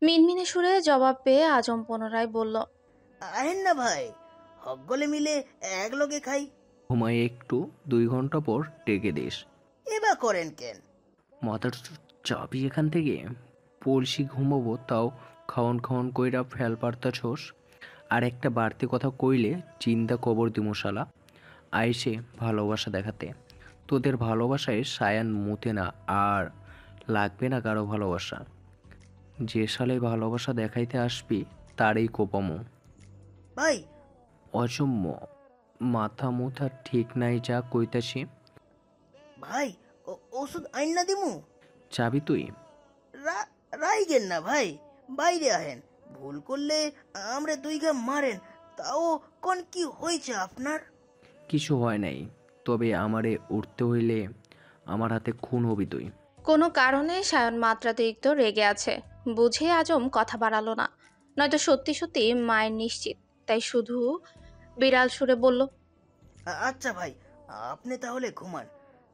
মিনমিনে সুরে জবাব পেয়ে আজম পুনরায় বলল, আহেন না ভাই, সকলে মিলে এক লগে খাই। ঘুমাই একটু, 2 ঘন্টা পর ডেকে দিস। এবার করেন কেন? মাথার চাবি এখান থেকে পড়শি ঘুমাবো, তাও খাওয়ন খাওয়ন কইরা ফেল পারতাছোস। আর একটা বাড়তি কথা কইলে চিন্তা কবর দিমশালা। আইসে ভালোবাসা দেখাতে। তোদের ভালোবাসায় সায়ান মুতে না, আর লাগবে না কারো ভালোবাসা। যে সালে ভালোবাসা দেখাইতে আসবি তারই কোপামো। ভাই অজম্য মাথা মুথা ঠিক নাই, যা কইতাছি। ভাই ওষুধ আইন না দিমু। চাবি তুই। রাইগেন না ভাই, বাইরে আহেন। ভুল করলে আমরা 2 ঘা মারেন। তাও কোন কি হয়েছে আপনার? কিছু হয় নাই, তবে আমারে উঠতে হইলে আমার হাতে খুন হবি তুই। কোনো কারণে সায়ন মাত্রাতিরিক্ত রেগে আছে। বুঝে আজম কথা বাড়ালো না, নয়তো সত্যি সত্যি মায়ের নিশ্চিত। তাই শুধু বিড়াল সুরে বলল, আচ্ছা ভাই, আপনি তাহলে ঘুমান।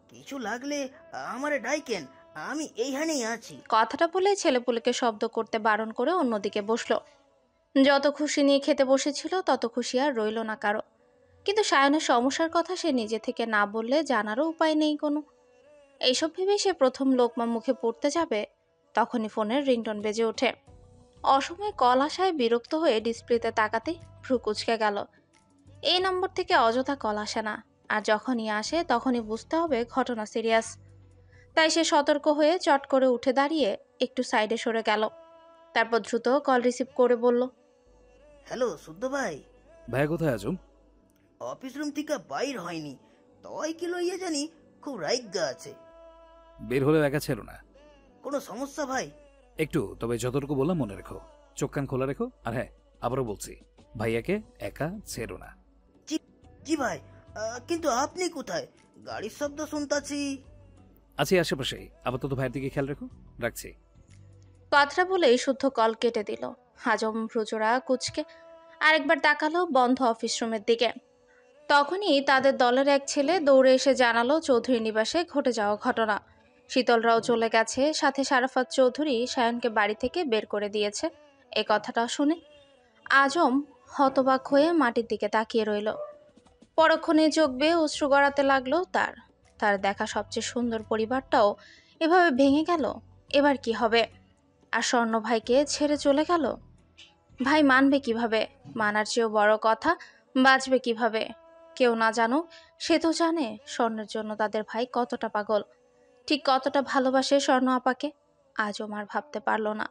কিছু লাগলে আমারে ডাইকেন, আমি এইখানেই আছি। কথাটা বলে ছেলেপুলেকে শব্দ করতে বারণ করে অন্যদিকে বসলো। যত খুশি নিয়ে খেতে বসেছিল তত খুশি আর রইল না কারো। কিন্তু সায়নের সমস্যার কথা সে নিজে থেকে না বললে জানারও উপায় নেই কোনো। এইসব ভেবে সে প্রথম লোকমা মুখে পড়তে যাবে, তখনই ফোনের রিংটোন বেজে ওঠে। অসময়ে কল আসায় বিরক্ত হয়ে ডিসপ্লেতে তাকাতেই ভ্রু কুঁচকে গেল। এই নম্বর থেকে অযথা কল আসে না, আর যখনই আসে তখনই বুঝতে হবে ঘটনা সিরিয়াস। তাই সে সতর্ক হয়ে চট করে উঠে দাঁড়িয়ে একটু সাইডে সরে গেল। তারপর দ্রুত কল রিসিভ করে বলল, হ্যালো শুদ্ধ ভাই। ভাইয়া কোথায় আছো? অফিস রুম থেকে বাইর হয়নি, তয় কি লইয়া জানি খুব রাইগা আছে। বের হলে একা ছিল না। কোনো সমস্যা ভাই? একটু, তবে যতটুকু বললাম মনে রেখো। চোখ কান খোলা রেখো। আর হ্যাঁ, আবারও বলছি, ভাইয়াকে একা ছেড়ো না। জি জি ভাই। কিন্তু আপনি কোথায়? গাড়ির শব্দ শুনতাছি। আছি আশেপাশেই, আপাতত ভাইয়ের দিকে খেয়াল রেখো। রাখছি। কথাটা বলেই শুদ্ধ কল কেটে দিল। হাজম ভ্রুচোরা কুচকে আরেকবার তাকালো বন্ধ অফিস রুমের দিকে। তখনই তাদের দলের এক ছেলে দৌড়ে এসে জানালো চৌধুরী নিবাসে ঘটে যাওয়া ঘটনা। শীতলরাও চলে গেছে, সাথে সারাফাত চৌধুরী সায়নকে বাড়ি থেকে বের করে দিয়েছে। এই কথাটা শুনে আজম হতবাক হয়ে মাটির দিকে তাকিয়ে রইল। পরক্ষণে চোখ বেয়ে অশ্রু গড়াতে লাগলো তার। তার দেখা সবচেয়ে সুন্দর পরিবারটাও এভাবে ভেঙে গেল। এবার কি হবে? আর স্বর্ণ ভাইকে ছেড়ে চলে গেল। ভাই মানবে কিভাবে? মানার চেয়েও বড় কথা, বাঁচবে কিভাবে? কেউ না জানুক, সে তো জানে স্বর্ণের জন্য তাদের ভাই কতটা পাগল, ঠিক কতটা ভালোবাসে স্বর্ণ আপাকে। আজও আর ভাবতে পারল না।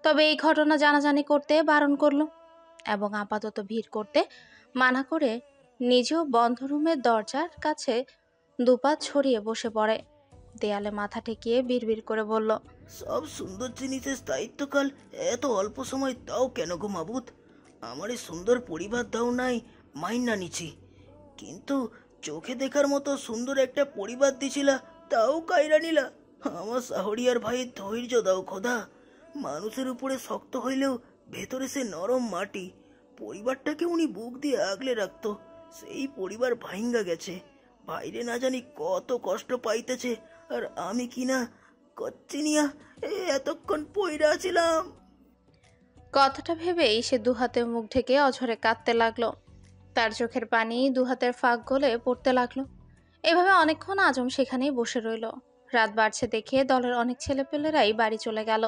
তবে এই ঘটনা জানাজানি করতে বারণ করলো, এবং আপাতত ভিড় করতে মানা করে নিজেও বন্ধ রুমের দরজার কাছে দুপা ছড়িয়ে বসে পড়ে। দেয়ালে মাথা ঠেকিয়ে বিড়বিড় করে বলল, সব সুন্দর জিনিসের স্থায়িত্বকাল এত অল্প সময়, তাও কেন গো মাবুদ? আমার এই সুন্দর পরিবার দাও নাই, মাইন্না নিছি। কিন্তু চোখে দেখার মতো সুন্দর একটা পরিবার দিছিলা, তাও কায়রা নিলা। আমার শাহরিয়ার ভাইয়ের ধৈর্য দাও খোদা। মানুষের উপরে শক্ত হইলেও ভেতরে সে নরম মাটি। পরিবারটাকে উনি বুক দিয়ে আগলে রাখতো, সেই পরিবার ভাইঙ্গা গেছে। বাইরে না জানি কত কষ্ট পাইতেছে, আর আমি কিনা কচ্চিনিয়া এতক্ষণ পইরা ছিলাম। কথাটা ভেবেই সে দুহাতে মুখ ঢেকে অঝরে কাঁদতে লাগলো। তার চোখের পানি দুহাতের ফাঁক গলে পড়তে লাগলো। এভাবে অনেকক্ষণ আজম সেখানেই বসে রইল। রাত বাড়ছে দেখে দলের অনেক ছেলেপেলেরাই বাড়ি চলে গেল।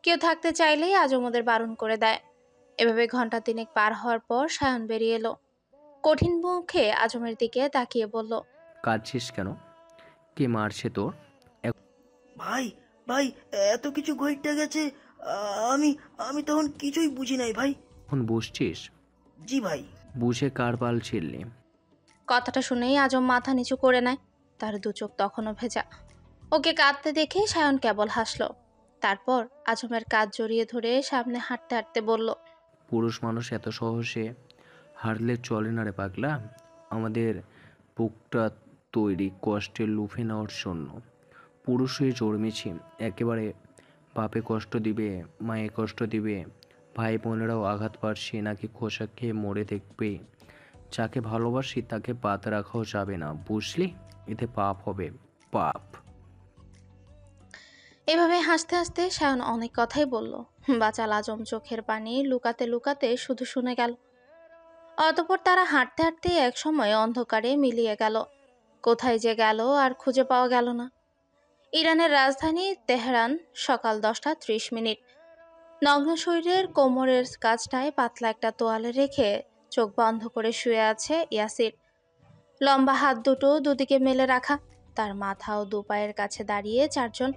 কেউ থাকতে চাইলেই আজম ওদের বারণ করে দেয়। এভাবে ঘন্টা তিনেক পার হওয়ার পর সায়ন বেরিয়ে এলো। কঠিন মুখে আজমের দিকে তাকিয়ে বলল, কাঁদছিস কেন? কে মারছে তোর? ভাই ভাই, এত কিছু ঘটে গেছে। আমি আমি তখন কিছুই বুঝি নাই ভাই। এখন বুঝছিস? জি ভাই। বুঝে কার বাল ছিঁড়লি? কথাটা শুনেই আজম মাথা নিচু করে নেয়। তার দু চোখ তখনও ভেজা। ওকে কাঁদতে দেখে সায়ন কেবল হাসলো। তারপর আজমের কাঁধ জড়িয়ে ধরে সামনে হাঁটতে হাঁটতে বলল, পুরুষ মানুষ এত সহজে হারলে চলে না রে পাগলা। আমাদের বুকটা তৈরি কষ্টে লুফে নেওয়ার জন্য। পুরুষ হয়ে জন্মেছি, একেবারে বাপে কষ্ট দিবে, মায়ে কষ্ট দিবে, ভাই বোনেরাও আঘাত পাচ্ছে নাকি খোসা খেয়ে মরে দেখবে। যাকে ভালোবাসি তাকে বাদ রাখাও যাবে না, বুঝলি? এতে পাপ হবে, পাপ। এভাবে হাসতে হাসতে সায়ন অনেক কথাই বলল। বাচাল আজম চোখের পানি লুকাতে লুকাতে শুধু শুনে গেল। অতঃপর তারা হাঁটতে হাঁটতে একসময় অন্ধকারে মিলিয়ে গেল। কোথায় যে গেল আর খুঁজে পাওয়া গেল না। ইরানের রাজধানী তেহরান, সকাল 10টা 30 মিনিট। নগ্ন শরীরের কোমরের কাছটায় পাতলা একটা তোয়ালে রেখে চোখ বন্ধ করে শুয়ে আছে ইয়াসির। লম্বা হাত দুটো দুদিকে মেলে রাখা, তার মাথা ও দু পায়ের কাছে দাঁড়িয়ে চারজন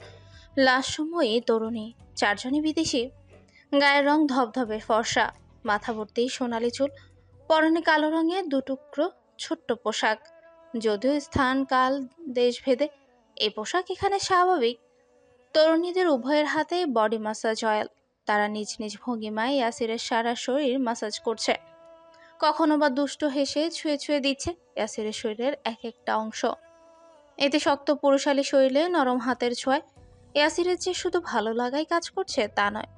লাশময়ী তরুণী, চারজনই বিদেশি। গায়ের রং ধবধবে ফর্সা, মাথা ভর্তি সোনালি চুল, পরনে কালো রঙের দুটুকরো ছোট্ট পোশাক। যদিও স্থান কাল দেশভেদে এই পোশাক এখানে স্বাভাবিক। তরুণীদের উভয়ের হাতে বডি মাসাজ অয়েল। তারা নিজ নিজ ভঙ্গিমায় ইয়াসিরের সারা শরীর মাসাজ করছে। কখনো বা দুষ্ট হেসে ছুঁয়ে ছুঁয়ে দিচ্ছে ইয়াসিরের শরীরের এক একটা অংশ। এতে শক্ত পুরুষালী শরীরে নরম হাতের ছোঁয়ায় ইয়াসিরের যে শুধু ভালো লাগাই কাজ করছে তা নয়,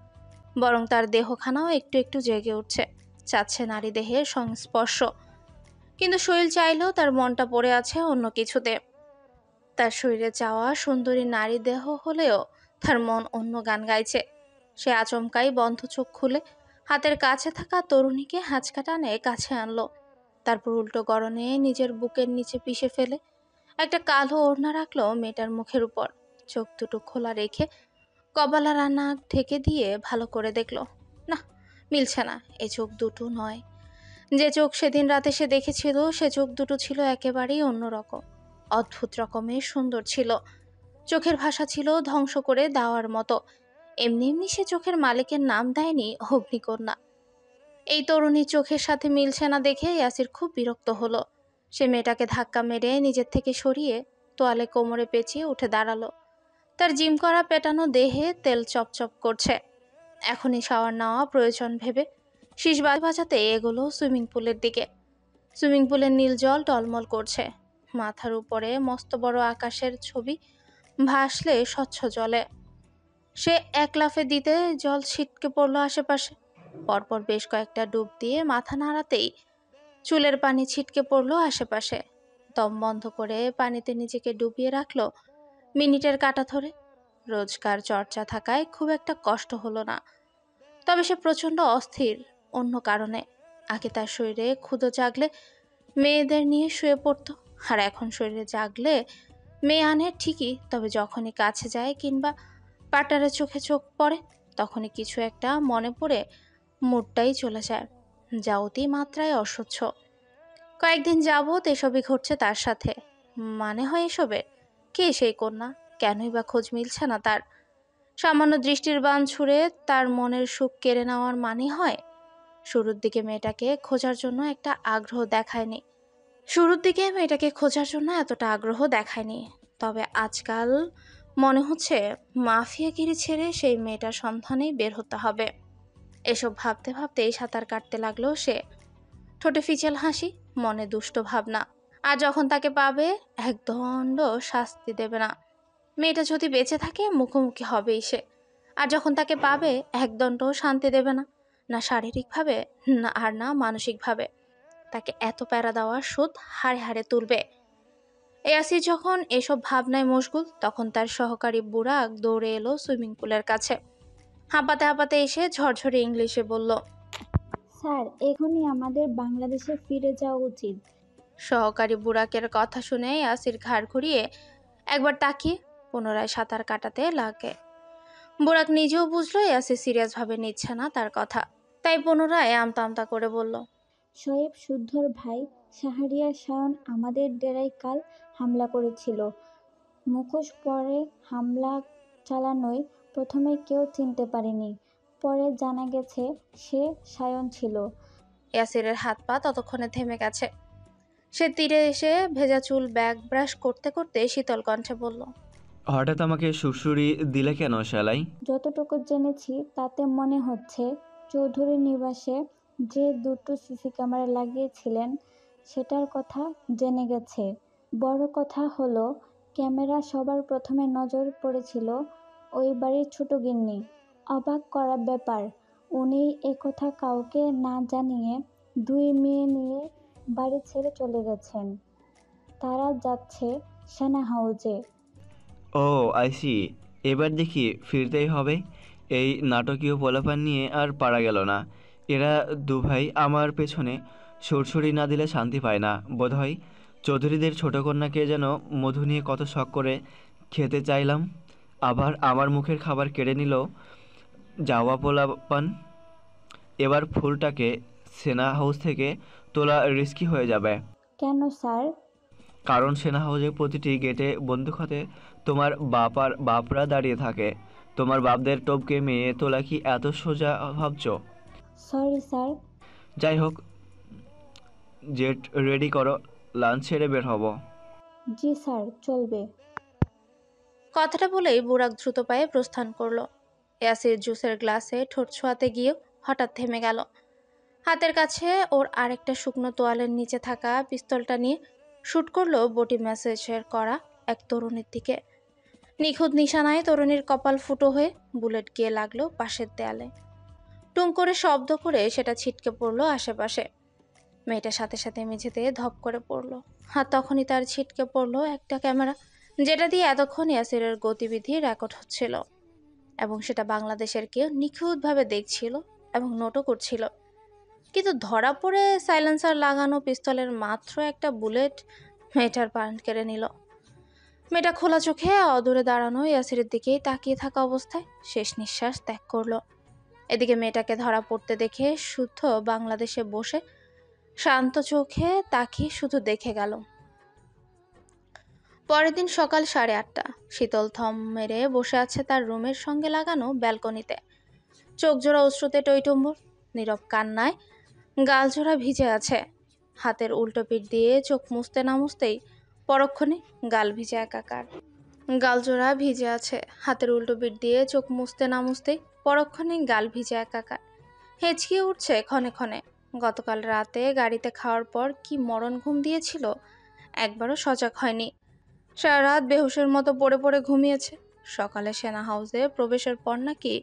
বরং তার দেহখানাও একটু একটু জেগে উঠছে, চাচ্ছে নারী দেহের সংস্পর্শ। কিন্তু শরীর চাইলেও তার মনটা পড়ে আছে অন্য কিছুতে। তার শরীরে চাওয়া সুন্দরী নারী দেহ হলেও তার মন অন্য গান গাইছে। সে আচমকাই বন্ধ চোখ খুলে হাতের কাছে থাকা তরুণীকে হাঁচকা টানে কাছে আনলো। তারপর উল্টো গড়নে নিজের বুকের নিচে পিষে ফেলে একটা কালো ওড়না রাখলো মেয়েটার মুখের উপর। চোখ দুটো খোলা রেখে কপালা রান্না ঢেকে দিয়ে ভালো করে দেখলো। না, মিলছে না, এ চোখ দুটো নয়। যে চোখ সেদিন রাতে সে দেখেছিল সে চোখ দুটো ছিল একেবারেই অন্যরকম, অদ্ভুত রকমের সুন্দর ছিল। চোখের ভাষা ছিল ধ্বংস করে দেওয়ার মতো। এমনি এমনি সে চোখের মালিকের নাম দেয়নি অগ্নিকন্যা। এই তরুণীর চোখের সাথে মিলছে না দেখে ইয়াসির খুব বিরক্ত হলো। সে মেয়েটাকে ধাক্কা মেরে নিজের থেকে সরিয়ে তোয়ালে কোমরে পেঁচিয়ে উঠে দাঁড়ালো। তার জিম করা পেটানো দেহে তেল চপচপ করছে। এখনই শাওয়ার নেওয়া প্রয়োজন ভেবে শীষ বাজাতে এগোলো সুইমিং পুলের দিকে। সুইমিং পুলের নীল জল টলমল করছে। মাথার উপরে মস্ত বড় আকাশের ছবি ভাসলে স্বচ্ছ জলে। সে এক লাফে দিতে জল ছিটকে পড়লো আশেপাশে। পরপর বেশ কয়েকটা ডুব দিয়ে মাথা নাড়াতেই চুলের পানি ছিটকে পড়লো আশেপাশে। দম বন্ধ করে পানিতে নিজেকে ডুবিয়ে রাখলো মিনিটের কাঁটা ধরে। রোজকার চর্চা থাকায় খুব একটা কষ্ট হলো না, তবে সে প্রচণ্ড অস্থির অন্য কারণে। আগে তার শরীরে ক্ষুধা জাগলে মেয়েদের নিয়ে শুয়ে পড়তো, আর এখন শরীরে জাগলে মেয়ে আনে ঠিকই, তবে যখনই কাছে যায় কিংবা পাটারের চোখে চোখ পড়ে তখনই কিছু একটা মনে পড়ে মুডটাই চলে যায়, যা অতি মাত্রায় অসহ্য। কয়েকদিন যাবৎ এসবই ঘটছে তার সাথে। মানে হয় এসবের, কে সেই কন্যা, কেনই বা খোঁজ মিলছে না তার। সামান্য দৃষ্টির বাণ ছুঁড়ে তার মনের সুখ কেড়ে নেওয়ার মানে হয়। শুরুর দিকে মেয়েটাকে খোঁজার জন্য এতটা আগ্রহ দেখায়নি, তবে আজকাল মনে হচ্ছে মাফিয়াগিরি ছেড়ে সেই মেয়েটার সন্ধানেই বের হতে হবে। এসব ভাবতে ভাবতেই সাঁতার কাটতে লাগলো সে। ঠোঁটে ফিচেল হাসি, মনে দুষ্ট ভাবনা। আর যখন তাকে পাবে একদণ্ড শাস্তি দেবে না। মেয়েটা যদি বেঁচে থাকে মুখোমুখি হবেই সে। আর যখন তাকে পাবে একদণ্ড শান্তি দেবে না, না শারীরিকভাবে না আর না মানসিকভাবে। তাকে এত প্যারা দেওয়ার সুদ হাড়ে হাড়ে তুলবে। ইয়াসির যখন এসব ভাবনায় মশগুল তখন তার সহকারী বুড়াক দৌড়ে এলো সুইমিং পুলের কাছে। হাঁপাতে হাঁপাতে এসে ঝরঝরে ইংলিশে বলল, স্যার, এখনই আমাদের বাংলাদেশে ফিরে যাওয়া উচিত। সহকারী বুড়াকের কথা শুনে ইয়াসির ঘাড় ঘুরিয়ে একবার তাকিয়ে পুনরায় সাঁতার কাটাতে লাগে। বুড়াক নিজেও বুঝলো ইয়াসির সিরিয়াসভাবে নিচ্ছে না তার কথা, তাই পুনরায় আমতা আমতা করে বলল, শোয়েব শুদ্ধর ভাই শাহরিয়ার শায়ন আমাদের ডেরায় কাল হামলা করেছিল। মুখোশ পরে হামলা চালানোয় প্রথমে কেউ চিনতে পারেনি, পরে জানা গেছে সে শায়ন ছিল। ইয়াসিরের হাত পা ততক্ষণে থেমে গেছে। সে তীরে এসে ভেজা চুল ব্যাগ ব্রাশ করতে করতে শীতল কণ্ঠে বলল, হঠাৎ আমাকে সুড়সুড়ি দিলে কেন শালাই? যতটুকু জেনেছি তাতে মনে হচ্ছে চৌধুরী নিবাসে যে দুটো সিসি ক্যামেরা লাগিয়েছিলেন সেটার কথা জেনে গেছে। বড় কথা হলো ক্যামেরা সবার প্রথমে নজর পড়েছিল ওই বাড়ির ছোট গিন্নি। অবাক করা ব্যাপার, উনি একথা কাউকে না জানিয়ে দুই মেয়ে নিয়ে বাড়ি ছেড়ে চলে গেছেন। তারা যাচ্ছে সেনা হাউজে। ও আই সি। এবার দেখি ফিরতেই হবে। এই নাটকীয় পোলাপান নিয়ে আর পারা গেল না। এরা দুভাই আমার পেছনে সুরসুরি না দিলে শান্তি পায় না বোধহয়। চৌধুরীদের ছোট কন্যাকে যেন মধু নিয়ে কত শখ করে খেতে চাইলাম, আবার আমার মুখের খাবার কেড়ে নিল যাওয়া পোলাপান। এবার ফুলটাকে সেনা হাউস থেকে তোলা রিস্কি হয়ে যাবে। কেন স্যার? কারণ সেনা হাউসের প্রতিটি গেটে বন্দুক হাতে তোমার বাপরা দাঁড়িয়ে থাকে। তোমার বাপদের টপকে মেয়ে তোলা কি এত সোজা ভাবছো? Sorry sir. যাই হোক, জেট রেডি করো, লাঞ্চ সেরে বের হব। জি স্যার, চলবে। কথাটা বলেই বুরাক দ্রুত পায়ে প্রস্থান করলো। ইয়াসির জুসের গ্লাসে ঠোঁট ছোঁয়াতে গিয়েও হঠাৎ থেমে গেল। হাতের কাছে ওর আরেকটা শুকনো তোয়ালের নিচে থাকা পিস্তলটা নিয়ে শুট করলো বডি মেসেজের করা এক তরুণীর দিকে। নিখুঁত নিশানায় তরুণীর কপাল ফুটো হয়ে বুলেট গিয়ে লাগলো পাশের দেয়ালে। টুং করে শব্দ করে সেটা ছিটকে পড়লো আশেপাশে। মেয়েটার সাথে সাথে মেঝেতে ধপ করে পড়লো। আর তখনই তার ছিটকে পড়লো একটা ক্যামেরা, যেটা দিয়ে এতক্ষণ ইয়াসিরের গতিবিধি রেকর্ড হচ্ছিল, এবং সেটা বাংলাদেশের কেউ নিখুঁতভাবে দেখছিল এবং নোটও করছিল। কিন্তু ধরা পড়ে সাইলেন্সার লাগানো পিস্তলের মাত্র একটা বুলেট মেয়েটার প্রাণ কেড়ে নিল। মেয়েটা খোলা চোখে অদূরে দাঁড়ানো ইয়াসিরের দিকেই তাকিয়ে থাকা অবস্থায় শেষ নিঃশ্বাস ত্যাগ করলো। এদিকে মেয়েটাকে ধরা পড়তে দেখে শুদ্ধ বাংলাদেশে বসে শান্ত চোখে তাকিয়ে শুধু দেখে গেল। পরের দিন সকাল 8:30। শীতল থম মেরে বসে আছে তার রুমের সঙ্গে লাগানো ব্যালকনিতে। চোখ জোড়া অশ্রুতে টইটুম্বুর, নীরব কান্নায় গালজোড়া ভিজে আছে। হাতের উল্টো পিঠ দিয়ে চোখ মুছতে না মুছতেই পরক্ষণে গাল ভিজে একাকার। গালজোড়া ভিজে আছে, হাতের উল্টো পিঠ দিয়ে চোখ মুছতে না মুছতেই পরক্ষণে গাল ভিজে একাকার। হেঁচকিয়ে উঠছে ক্ষণে ক্ষণে। গতকাল রাতে গাড়িতে খাওয়ার পর কি মরণ ঘুম দিয়েছিল, একবারও সজাগ হয়নি। সারা রাত বেহুশের মতো পড়ে পড়ে ঘুমিয়েছে। সকালে সেনা হাউসে প্রবেশের পর নাকি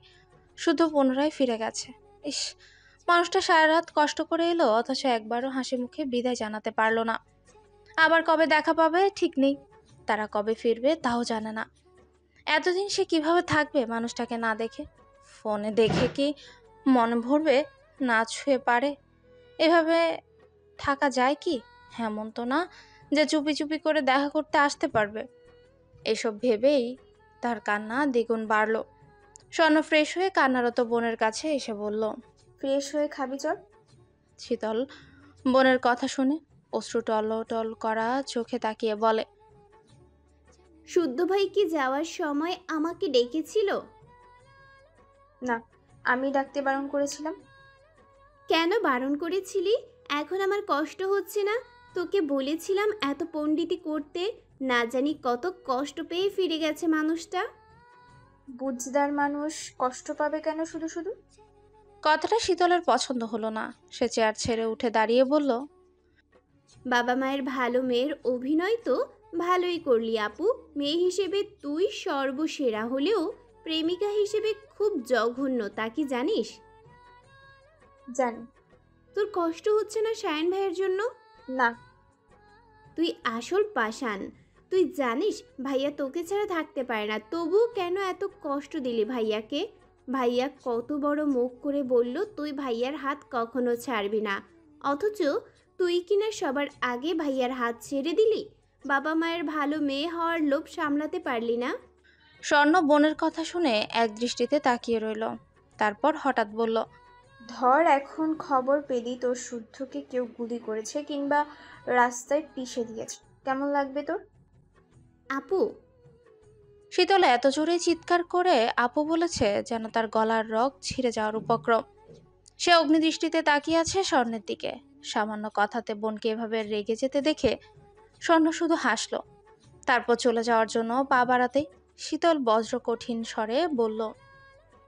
শুধু পুনরায় ফিরে গেছে। ইস, মানুষটা সারা রাত কষ্ট করে এলো, অথচ একবারও হাসি মুখে বিদায় জানাতে পারলো না। আবার কবে দেখা পাবে ঠিক নেই, তারা কবে ফিরবে তাও জানে না। এতদিন সে কিভাবে থাকবে মানুষটাকে না দেখে? ফোনে দেখে কি মন ভরবে? না ছুঁয়ে পারে? এভাবে থাকা যায় কি? এমন তো না যে চুপি চুপি করে দেখা করতে আসতে পারবে। এসব ভেবেই তার কান্না দ্বিগুণ বাড়ল। স্বর্ণ ফ্রেশ হয়ে কান্নারত বোনের কাছে এসে বলল, ফ্রেশ হয়ে খাবি চল। শীতল বোনের কথা শুনে অশ্রু টলটল করা চোখে তাকিয়ে বলে, শুদ্ধ ভাই কি যাওয়ার সময় আমাকে ডেকেছিল? না, আমি ডাকতে বারণ করেছিলাম। কেন বারণ করেছিলি? এখন আমার কষ্ট হচ্ছে না? তোকে বলেছিলাম এত পণ্ডিতি করতে, না জানি কত কষ্ট পেয়ে ফিরে গেছে মানুষটা। বুঝদার মানুষ কষ্ট পাবে কেন শুধু শুধু? কথাটা শীতলের পছন্দ হলো না। সে চেয়ার ছেড়ে উঠে দাঁড়িয়ে বলল, বাবা মায়ের ভালো মেয়ের অভিনয় তো ভালোই করলি আপু। মেয়ে হিসেবে তুই সর্বসেরা হলেও প্রেমিকা হিসেবে খুব জঘন্য, তা কি জানিস? জানি। তোর কষ্ট হচ্ছে না শায়ন ভাইয়ের জন্য? না। তুই আসল পাষাণ। তুই জানিস ভাইয়া তোকে ছাড়া থাকতে পারে না, তবুও কেন এত কষ্ট দিলি ভাইয়াকে? ভাইয়া কত বড় মুখ করে বলল তুই ভাইয়ার হাত কখনো ছাড়বি না, অথচ তুই কিনা সবার আগে ভাইয়ার হাত ছেড়ে দিলি। বাবা মায়ের ভালো মেয়ে হওয়ার লোভ সামলাতে পারলি না। স্বর্ণ বোনের কথা শুনে এক দৃষ্টিতে তাকিয়ে রইল। তারপর হঠাৎ বলল, ধর এখন খবর পেলি তোর শুদ্ধকে কেউ গুলি করেছে কিংবা রাস্তায় পিষে দিয়েছে, কেমন লাগবে তোর? আপু, শীতল এত জোরে চিৎকার করে আপু বলেছে যেন তার গলার রগ ছিঁড়ে যাওয়ার উপক্রম। সে অগ্নিদৃষ্টিতে তাকিয়ে আছে স্বর্ণের দিকে। সামান্য কথাতে বোনকে এভাবে রেগে যেতে দেখে স্বর্ণ শুধু হাসল। তারপর চলে যাওয়ার জন্য পা বাড়াতেই শীতল বজ্র কঠিন স্বরে বলল,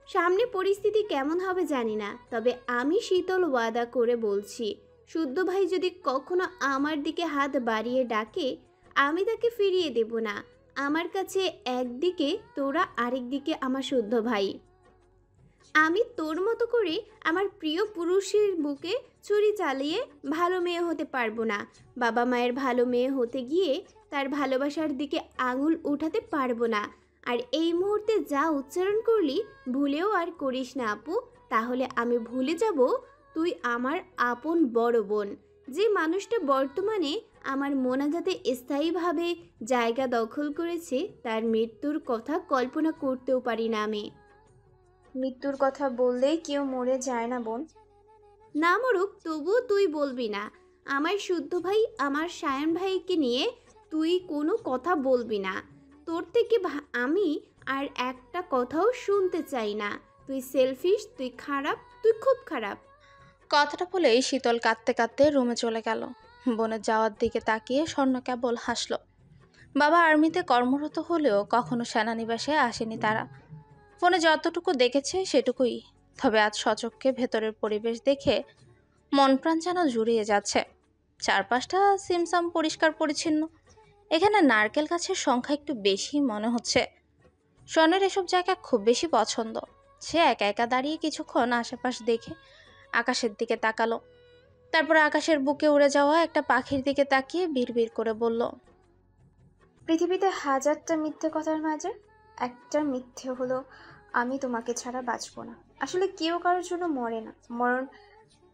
সামনে পরিস্থিতি কেমন হবে জানি না, তবে আমি শীতল ওয়াদা করে বলছি, শুদ্ধ ভাই যদি কখনো আমার দিকে হাত বাড়িয়ে ডাকে আমি তাকে ফিরিয়ে দেব না। আমার কাছে একদিকে তোরা, আরেক দিকে আমার শুদ্ধ ভাই। আমি তোর মতো করে আমার প্রিয় পুরুষের বুকে ছুরি চালিয়ে ভালো মেয়ে হতে পারবো না। বাবা মায়ের ভালো মেয়ে হতে গিয়ে তার ভালোবাসার দিকে আঙুল উঠাতে পারবো না। আর এই মুহূর্তে যা উচ্চারণ করলি ভুলেও আর করিস না আপু, তাহলে আমি ভুলে যাব তুই আমার আপন বড় বোন। যে মানুষটা বর্তমানে আমার মোনাজাতে স্থায়ীভাবে জায়গা দখল করেছে তার মৃত্যুর কথা কল্পনা করতেও পারি না আমি। মৃত্যুর কথা বললেই কেউ মরে যায় না বোন। না মরুক, তবুও তুই বলবি না। আমার শুদ্ধ ভাই, আমার সায়ন ভাইকে নিয়ে তুই কোনো কথা বলবি না। তোর থেকে আমি আর একটা কথাও শুনতে চাই না। তুই সেলফিশ, তুই খারাপ, তুই খুব খারাপ। কথাটা বলেই শীতল কাঁদতে কাঁদতে রুমে চলে গেল। বোনের যাওয়ার দিকে তাকিয়ে স্বর্ণ কেবল হাসল। বাবা আর্মিতে কর্মরত হলেও কখনো সেনানিবাসে আসেনি তারা। ফোনে যতটুকু দেখেছে সেটুকুই। তবে আজ সচক্ষে ভেতরের পরিবেশ দেখে মন প্রাণ যেন জুড়িয়ে যাচ্ছে। চারপাশটা সিমসাম পরিষ্কার পরিচ্ছন্ন। এখানে নারকেল গাছের সংখ্যা একটু বেশি মনে হচ্ছে। স্বর্ণের এসব জায়গা খুব বেশি পছন্দ। সে একা একা দাঁড়িয়ে কিছুক্ষণ আশেপাশ দেখে আকাশের দিকে তাকালো। তারপর আকাশের বুকে উড়ে যাওয়া একটা পাখির দিকে তাকিয়ে বিড়বিড় করে বলল, পৃথিবীতে হাজারটা মিথ্যে কথার মাঝে একটা মিথ্যে হলো আমি তোমাকে ছাড়া বাঁচবো না। আসলে কেউ কারোর জন্য মরে না, মরণ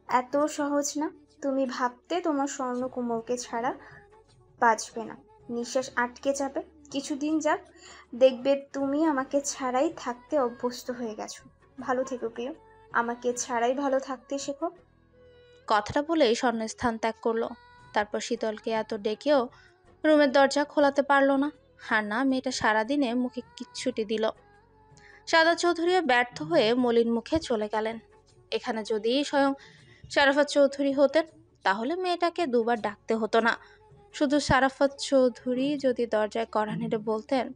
এত সহজ না। তুমি ভাবতে তোমার স্বর্ণ কোমলকে ছাড়া বাঁচবে না, নিঃশ্বাস আটকে যাবে। কিছুদিন যাক, দেখবে তুমি আমাকে ছাড়াই থাকতে অভ্যস্ত হয়ে গেছো। ভালো থেকো প্রিয়, আমাকে ছাড়াই ভালো থাকতে শেখো। কথাটা বলেই স্বর্ণ স্থান ত্যাগ করলো। তারপর শীতলকে এত ডেকেও রুমের দরজা খোলাতে পারলো না। আর না, মেয়েটা সারাদিনে মুখে কিচ্ছুটি দিল। সাদা চৌধুরীও ব্যর্থ হয়ে মলিন মুখে চলে গেলেন। এখানে যদি স্বয়ং শারাফাত চৌধুরী হতেন তাহলে মেয়েটাকে দুবার ডাকতে হতো না। শুধু শারাফাত চৌধুরী যদি দরজায় কড়া নেড়ে বলতেন,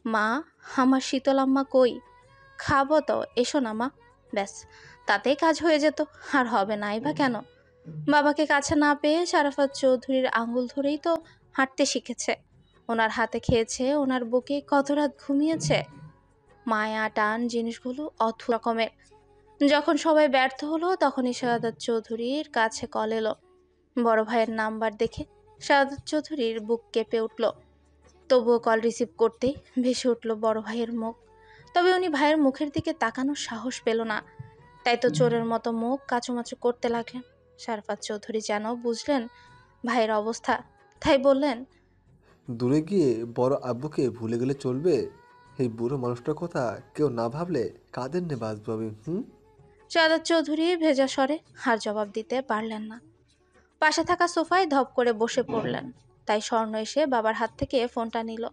মা, আমার শীতল আম্মা কই, খাবো তো, এসো না মা, ব্যাস তাতেই কাজ হয়ে যেত। আর হবে নাই বা কেন? বাবাকে কাছে না পেয়ে শারাফাত চৌধুরীর আঙ্গুল ধরেই তো হাঁটতে শিখেছে। ওনার হাতে খেয়েছে, ওনার বুকে কত রাত ঘুমিয়েছে। মায়া টান জিনিসগুলো অদ্ভুত রকমের। যখন সবাই ব্যর্থ হলো তখনই শাহাদাত চৌধুরীর কাছে কল এলো। বড় ভাইয়ের নাম্বার দেখে শাহাদাত চৌধুরীর বুক কেঁপে উঠল। তবুও কল রিসিভ করতেই ভেসে উঠল বড় ভাইয়ের মুখ। তবে উনি ভাইয়ের মুখের দিকে তাকানোর সাহস পেল না। তাই তো চোরের মতো মুখ কাচুমাচু করতে লাগলেন। শারাফাত চৌধুরী যেন বুঝলেন ভাইয়ের অবস্থা, তাই বললেন, দূরে গিয়ে বড় আব্বুকে ভুলে গেলে চলবে? এই বুড়ো মানুষটার কথা কেউ না ভাবলে কাদের নে বাঁচবো আমি? শাহাদাত চৌধুরী ভেজা স্বরে আর জবাব দিতে পারলেন না। পাশে থাকা সোফায় ধপ করে বসে পড়লেন। তাই স্বর্ণ এসে বাবার হাত থেকে ফোনটা নিল,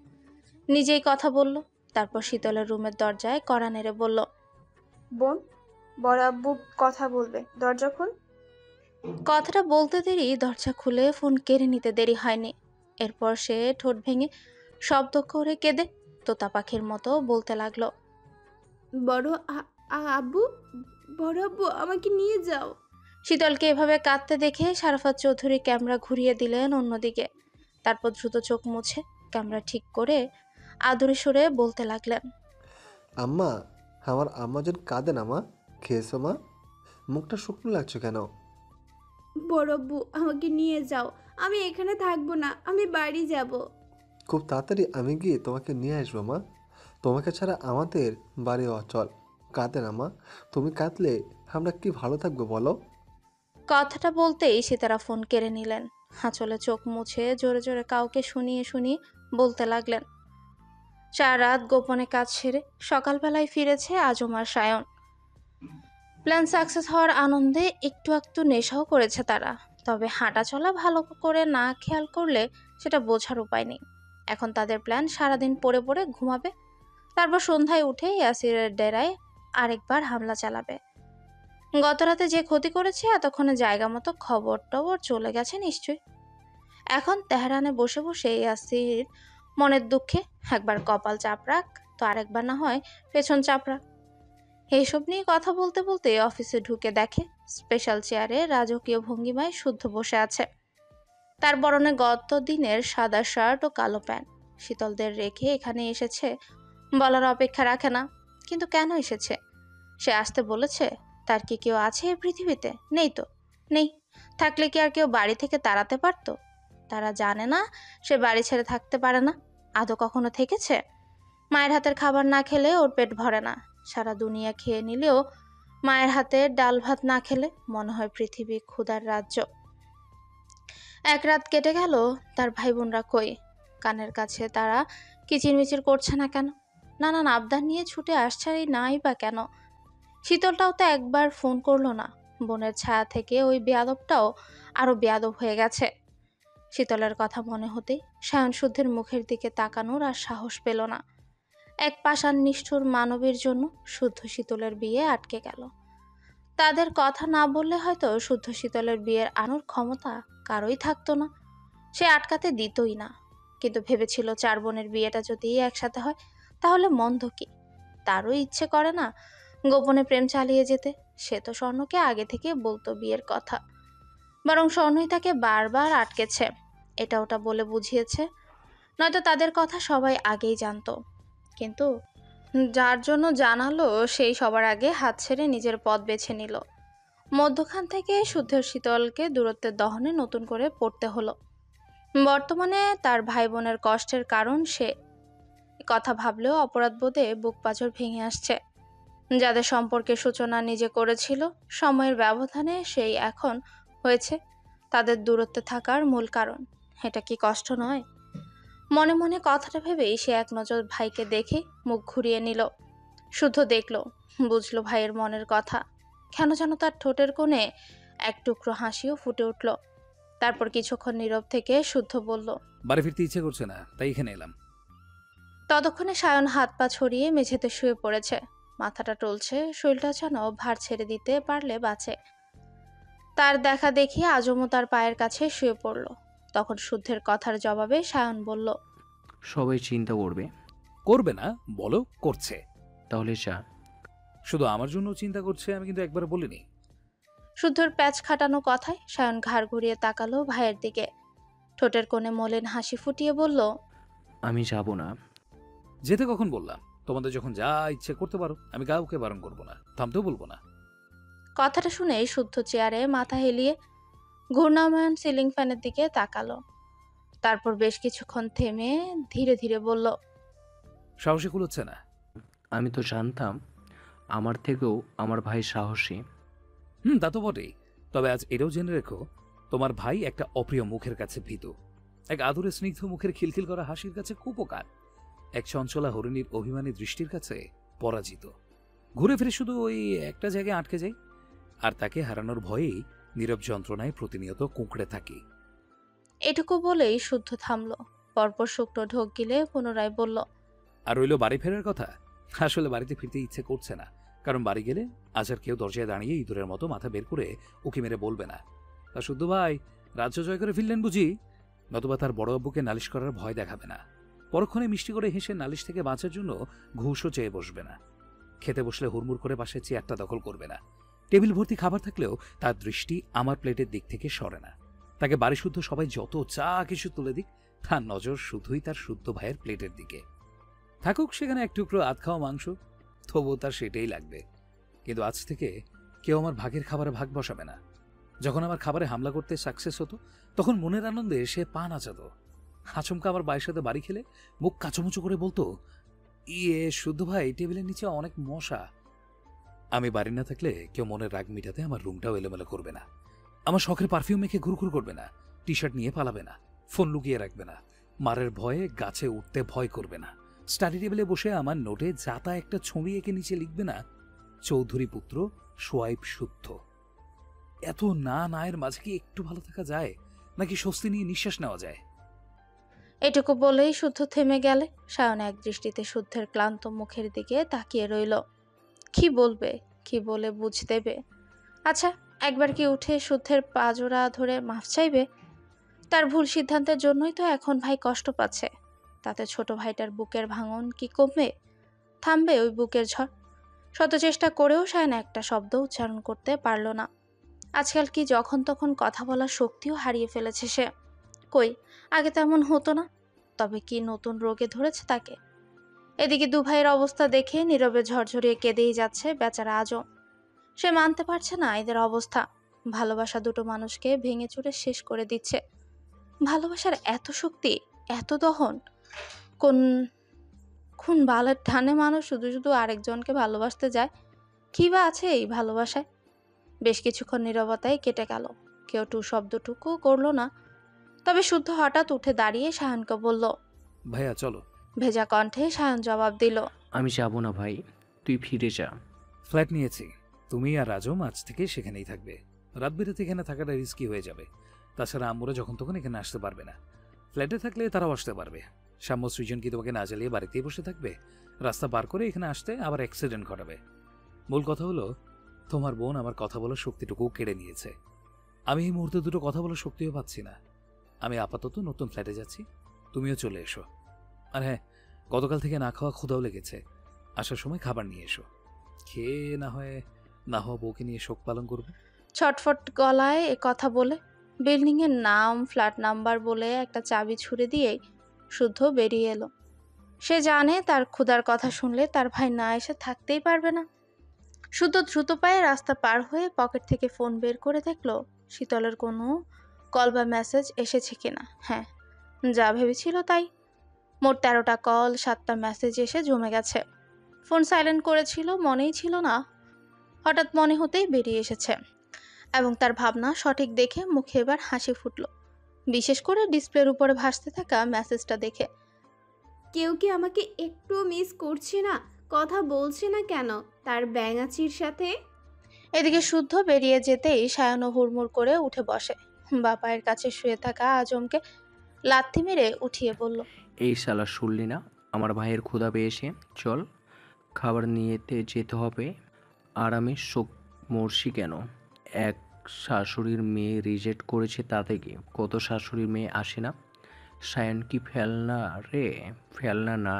নিজেই কথা বলল। তারপর শীতলের রুমের দরজায় কড়া নেড়ে বলল, বোন, বড় আব্বু কথা বলবে, দরজা খোল। কথাটা বলতে দেরি দরজা খুলে ফোন কেড়ে নিতে দেরি হয়নি। এরপর সে ঠোঁট ভেঙে শব্দ করে কেঁদে তোতা পাখির মতো বলতে লাগলো, বড় আব্বু, বড় আব্বু, আমাকে নিয়ে যাও। শীতলকে এভাবে কাঁদতে দেখে শারাফাত চৌধুরী ক্যামেরা ঘুরিয়ে দিলেন অন্যদিকে। তারপর দ্রুত চোখ মুছে ক্যামেরা ঠিক করে আদরে সুরে বলতে লাগলেন, আম্মা, আমার আম্মা যেন কাঁদে না মা। খেয়েছো মা? মুখটা শুকনো লাগছে কেন? বড় আব্বু, আমাকে নিয়ে যাও। আমি এখানে থাকবো না, আমি বাড়ি যাব। খুব তাড়াতাড়ি আমি গিয়ে তোমাকে নিয়ে আসবো মা। তোমাকে ছাড়া আমাদের বাড়ি অচল। কাঁদে না মা, তুমি কাঁদলে আমরা কি ভালো থাকবো বলো? কথাটা বলতেই সীতারা ফোন কেড়ে নিলেন। হাঁচলে চোখ মুছে জোরে জোরে কাউকে শুনিয়ে শুনিয়ে বলতে লাগলেন, 4 রাত গোপনে কাজ সেরে সকালবেলায় ফিরেছে আজম আর সায়ন। প্ল্যান সাকসেস হওয়ার আনন্দে একটু একটু নেশাও করেছে তারা। তবে হাঁটা চলা ভালো করে না খেয়াল করলে সেটা বোঝার উপায় নেই। এখন তাদের প্ল্যান সারাদিন পড়ে পড়ে ঘুমাবে, তারপর সন্ধ্যায় উঠে ইয়াসিরের ডেরায় আরেকবার হামলা চালাবে। গতরাতে যে ক্ষতি করেছে এতক্ষণে জায়গা মতো খবর টবর চলে গেছে নিশ্চয়ই। এখন তেহরানে বসে বসে ইয়াসির মনের দুঃখে একবার কপাল চাপড়াক, তো আরেকবার না হয় পেছন চাপড়াক। এইসব নিয়ে কথা বলতে বলতে অফিসে ঢুকে দেখে স্পেশাল চেয়ারে রাজকীয় ভঙ্গিমায় শুদ্ধ বসে আছে। তার পরনে গত দিনের সাদা শার্ট ও কালো প্যান্ট। শীতলদের রেখে এখানে এসেছে বলার অপেক্ষা রাখে না। কিন্তু কেন এসেছে? সে আসতে বলেছে? তার কি কেউ আছে এই পৃথিবীতে? নেই তো, নেই। থাকলে কি আর কেউ বাড়ি থেকে তাড়াতে পারতো? তারা জানে না সে বাড়ি ছেড়ে থাকতে পারে না। আদৌ কখনো থেকেছে? মায়ের হাতের খাবার না খেলে ওর পেট ভরে না। সারা দুনিয়া খেয়ে নিলেও মায়ের হাতের ডাল ভাত না খেলে মনে হয় পৃথিবী ক্ষুধার রাজ্য। এক রাত কেটে গেল, তার ভাই বোনরা কই? কানের কাছে তারা কিচিরমিচির করছে না কেন? নানান আবদার নিয়ে ছুটে আসছে নাই বা কেন? শীতলটাও তো একবার ফোন করলো না। বোনের ছায়া থেকে ওই বেয়াদবটাও আরো বেয়াদব হয়ে গেছে। শীতলের কথা মনে হতেই সায়ন শুদ্ধের মুখের দিকে তাকানোর আর সাহস পেল না। এক পাষাণ নিষ্ঠুর মানবীর জন্য শুদ্ধ শীতলের বিয়ে আটকে গেল। তাদের কথা না বললে হয়তো শুদ্ধ শীতলের বিয়ের আনোর ক্ষমতা কারোই থাকতো না, সে আটকাতে দিতই না। কিন্তু ভেবেছিল 4 বোনের বিয়েটা যদি একসাথে হয় তাহলে মন্দ কি? তারও ইচ্ছে করে না গোপনে প্রেম চালিয়ে যেতে। সে তো স্বর্ণকে আগে থেকে বলতো বিয়ের কথা, বরং স্বর্ণই তাকে বারবার আটকেছে, এটা ওটা বলে বুঝিয়েছে। নয়তো তাদের কথা সবাই আগেই জানতো। কিন্তু যার জন্য জানালো সেই সবার আগে হাত ছেড়ে নিজের পথ বেছে নিল। মধ্যখান থেকে শুদ্ধের শীতলকে দূরত্বের দহনে নতুন করে পড়তে হলো। বর্তমানে তার ভাই বোনের কষ্টের কারণ সে, কথা ভাবলেও অপরাধবোধে বুক পাঁজর ভেঙে আসছে। যাদের সম্পর্কের সূচনা নিজে করেছিল, সময়ের ব্যবধানে সেই এখন হয়েছে তাদের দূরত্বে থাকার মূল কারণ। এটা কি কষ্ট নয়? মনে মনে কথাটা ভেবেই সে এক নজর ভাইকে দেখে মুখ ঘুরিয়ে নিল। শুদ্ধ দেখলো, বুঝলো ভাইয়ের মনের কথা। কেন যেন তার ঠোঁটের কোণে এক টুকরো হাসিও ফুটে উঠল। তারপর কিছুক্ষণ নীরব থেকে শুদ্ধ বলল, বাড়ি ফিরতে ইচ্ছে করছে না, তাই এখানে এলাম। ততক্ষণে সায়ন হাত পা ছড়িয়ে মেঝেতে শুয়ে পড়েছে। মাথাটা টলছে, শরীরটা যেন ভার ছেড়ে দিতে পারলে বাঁচে। তার দেখা দেখি আজমও তার পায়ের কাছে শুয়ে পড়ল। তখন শুদ্ধের কথার জবাবে সায়ন বলল, সবাই চিন্তা করবে। করবে না বলো, করছে। তাহলে যা। শুধু আমার জন্য চিন্তা করছে, আমি কিন্তু একবার বলিনি। শুদ্ধর প্যাচ খাটানো কথায় সায়ন ঘাড় ঘুরিয়ে তাকালো ভাইয়ের দিকে। ঠোঁটের কোণে মলিন হাসি ফুটিয়ে বলল, আমি যাব না। যেতে কখন বললাম? তোমাদের যখন যা ইচ্ছে করতে পারো, আমি কাউকে বারণ করবো না, থামতেও বলবো না। কথাটা শুনেই শুদ্ধ চেয়ারে মাথা হেলিয়ে ঘূর্ণায়মান সিলিং ফ্যানের দিকে তাকালো। তারপর বেশ কিছুক্ষণ থেমে ধীরে ধীরে বলল, সাহসী কুলোচ্ছে না। আমি তো জানতাম আমার থেকেও আমার ভাই সাহসী। তা তো বটেই। তবে আজ এটাও জেনে রেখো, তোমার ভাই একটা অপ্রিয় মুখের কাছে ভীতু, এক আদুরে স্নিগ্ধ মুখের খিলখিল করা হাসির কাছে কুপোকার, এক চঞ্চলা হরিণীর অভিমানী দৃষ্টির কাছে পরাজিত। ঘুরে ফিরে শুধু ওই একটা জায়গায় আটকে যাই, আর তাকে হারানোর ভয়েই নীরব যন্ত্রণায় প্রতিনিয়ত কুঁকড়ে থাকি। এটুকু বলেই শুদ্ধ থামল। পরপর শুকনো ঢোক গিলে পুনরায় বলল, আর রইল বাড়ি ফেরার কথা। আসলে বাড়িতে ফিরতে ইচ্ছে করছে না, কারণ বাড়ি গেলে আজ আর কেউ দরজায় দাঁড়িয়ে ইঁদুরের মতো মাথা বের করে উকি মেরে বলবে না, তা শুদ্ধ ভাই রাজ্য জয় করে ফিরলেন বুঝি। নতুবা তার বড় আব্বুকে নালিশ করার ভয় দেখাবে না। পরক্ষণে মিষ্টি করে হেসে নালিশ থেকে বাঁচার জন্য ঘুষও চেয়ে বসবে না। খেতে বসলে হুড়মুড় করে পাশে চেয়ারটা দখল করবে না। টেবিল ভর্তি খাবার থাকলেও তার দৃষ্টি আমার প্লেটের দিক থেকে সরে না। তাকে বাড়ি শুদ্ধ সবাই যত চা কিছু তুলে দিক, তার নজর শুধুই তার শুদ্ধ ভাইয়ের প্লেটের দিকে। থাকুক সেখানে এক টুকরো আধ খাওয়া মাংস, তবুও তার সেটাই লাগবে। কিন্তু আজ থেকে কেউ আমার ভাগের খাবারে ভাগ বসাবে না। যখন আমার খাবারে হামলা করতে সাকসেস হতো, তখন মনের আনন্দে সে পা নাচাতো। আচমকা আমার ভাইয়ের সাথে বাড়ি খেলে মুখ কাচুমুচু করে বলতো, ইয়ে শুদ্ধ ভাই, টেবিলের নিচে অনেক মশা। আমি বাড়ি না থাকলে কেউ মনের রাগ মিটাতে আমার রুমটাও এলোমেলো করবে না। আমার শখের পারফিউম মেখে ঘুরঘুর করবে না। টি শার্ট নিয়ে পালাবে না। ফোন লুকিয়ে রাখবে না। মারের ভয়ে গাছে উঠতে ভয় করবে না। স্টাডি টেবিলে বসে আমার নোটে যাতা একটা ছবি এঁকে নিচে লিখবে না, চৌধুরী পুত্র সোয়াইব শুদ্ধ। এত না নায়ের মাঝে কি একটু ভালো থাকা যায়, নাকি স্বস্তি নিয়ে নিঃশ্বাস নেওয়া যায়? এটুকু বলেই শুদ্ধ থেমে গেলে সায়ন এক দৃষ্টিতে শুদ্ধের ক্লান্ত মুখের দিকে তাকিয়ে রইল। কি বলবে, কি বলে বুঝ দেবে? আচ্ছা, একবার কি উঠে শুদ্ধের পাজোড়া ধরে মাফ চাইবে? তার ভুল সিদ্ধান্তের জন্যই তো এখন ভাই কষ্ট পাচ্ছে। তাতে ছোট ভাইটার বুকের ভাঙন কি কমবে? থামবে ওই বুকের ঝড়? শত চেষ্টা করেও সায়ন একটা শব্দ উচ্চারণ করতে পারল না। আজকাল কি যখন তখন কথা বলার শক্তিও হারিয়ে ফেলেছে সে। কই, আগে তেমন হতো না। তবে কি নতুন রোগে ধরেছে তাকে? এদিকে দু ভাইয়ের অবস্থা দেখে নীরবে ঝরঝরিয়ে কেঁদেই যাচ্ছে বেচারা আজম। সে মানতে পারছে না এদের অবস্থা। ভালোবাসা দুটো মানুষকে ভেঙে চুরে শেষ করে দিচ্ছে। ভালোবাসার এত শক্তি, এত দহন কোন কোন বালের ঠানে মানুষ শুধু শুধু আরেকজনকে ভালোবাসতে যায়? কি বা আছে এই ভালোবাসায়? বেশ কিছুক্ষণ নীরবতায় কেটে গেল। কেউ টু শব্দটুকু করলো না। তবে শুদ্ধ হঠাৎ উঠে দাঁড়িয়ে সায়নকে বলল। ভাইয়া চলো। ভেজা কণ্ঠে সায়ন জবাব দিল। আমি যাব না ভাই, তুই ফিরে যা। ফ্ল্যাট নিয়েছি, তুমি আর রাজম আজ থেকে সেখানেই থাকবে। রাত বিরাতে এখানে থাকাটা রিস্কি হয়ে যাবে। তাছাড়া আম্মুরা যখন তখন এখানে আসতে পারবে না। ফ্ল্যাটে থাকলে তারাও আসতে পারবে। সাম্য সৃজন কি তোমাকে না জ্বালিয়ে বাড়িতেই বসে থাকবে? রাস্তা পার করে এখানে আসতে আবার অ্যাক্সিডেন্ট ঘটাবে। মূল কথা হলো, তোমার বোন আমার কথা বলার শক্তিটুকু কেড়ে নিয়েছে। আমি এই মুহূর্তে দুটো কথা বলার শক্তিও পাচ্ছি না। আমি আপাতত নতুন ফ্ল্যাটে যাচ্ছি, তুমিও চলে এসো। আর হ্যাঁ, গতকাল থেকে না খাওয়া ক্ষুধাও লেগেছে। আসার সময় খাবার নিয়ে এসো। খেয়ে না হওয়া বউকে নিয়ে শোক পালন করবো। ছটফট গলায় এ কথা বলে বিল্ডিংয়ের নাম, ফ্ল্যাট নাম্বার বলে একটা চাবি ছুড়ে দিয়েই শুদ্ধ বেরিয়ে এলো। সে জানে তার ক্ষুধার কথা শুনলে তার ভাই না এসে থাকতেই পারবে না। শুদ্ধ দ্রুত পায়ে রাস্তা পার হয়ে পকেট থেকে ফোন বের করে দেখলো শীতলের কোনো কল বা মেসেজ এসেছে কিনা। হ্যাঁ, যা ভেবেছিল তাই। মোট 13টা কল, 7টা মেসেজ এসে জমে গেছে। ফোন সাইলেন্ট করেছিল, মনেই ছিল না। হঠাৎ মনে হতেই বেরিয়ে এসেছে এবং তার ভাবনা সঠিক দেখে মুখে এবার হাসি ফুটল, বিশেষ করে ডিসপ্লের উপরে ভাসতে থাকা মেসেজটা দেখে। কেউ কি আমাকে একটু মিস করছে না? কথা বলছে না কেন তার ব্যাঙাচির সাথে? এদিকে শুদ্ধ বেরিয়ে যেতেই সায়ন হুড়মুড় করে উঠে বসে। বাপায়ের কাছে শুয়ে থাকা আজমকে লাথি মেরে উঠিয়ে বলল। এই শালা শুনলি না? আমার ভাইয়ের ক্ষুধা পেয়েছে, চল খাবার নিয়েতে যেতে হবে। আর আমি শোক মরছি কেন? এক শাশুড়ির মেয়ে রিজেক্ট করেছে, তাতে কি কত শাশুড়ির মেয়ে আসে না? সায়ন কি ফেলনা রে? ফেলনা না।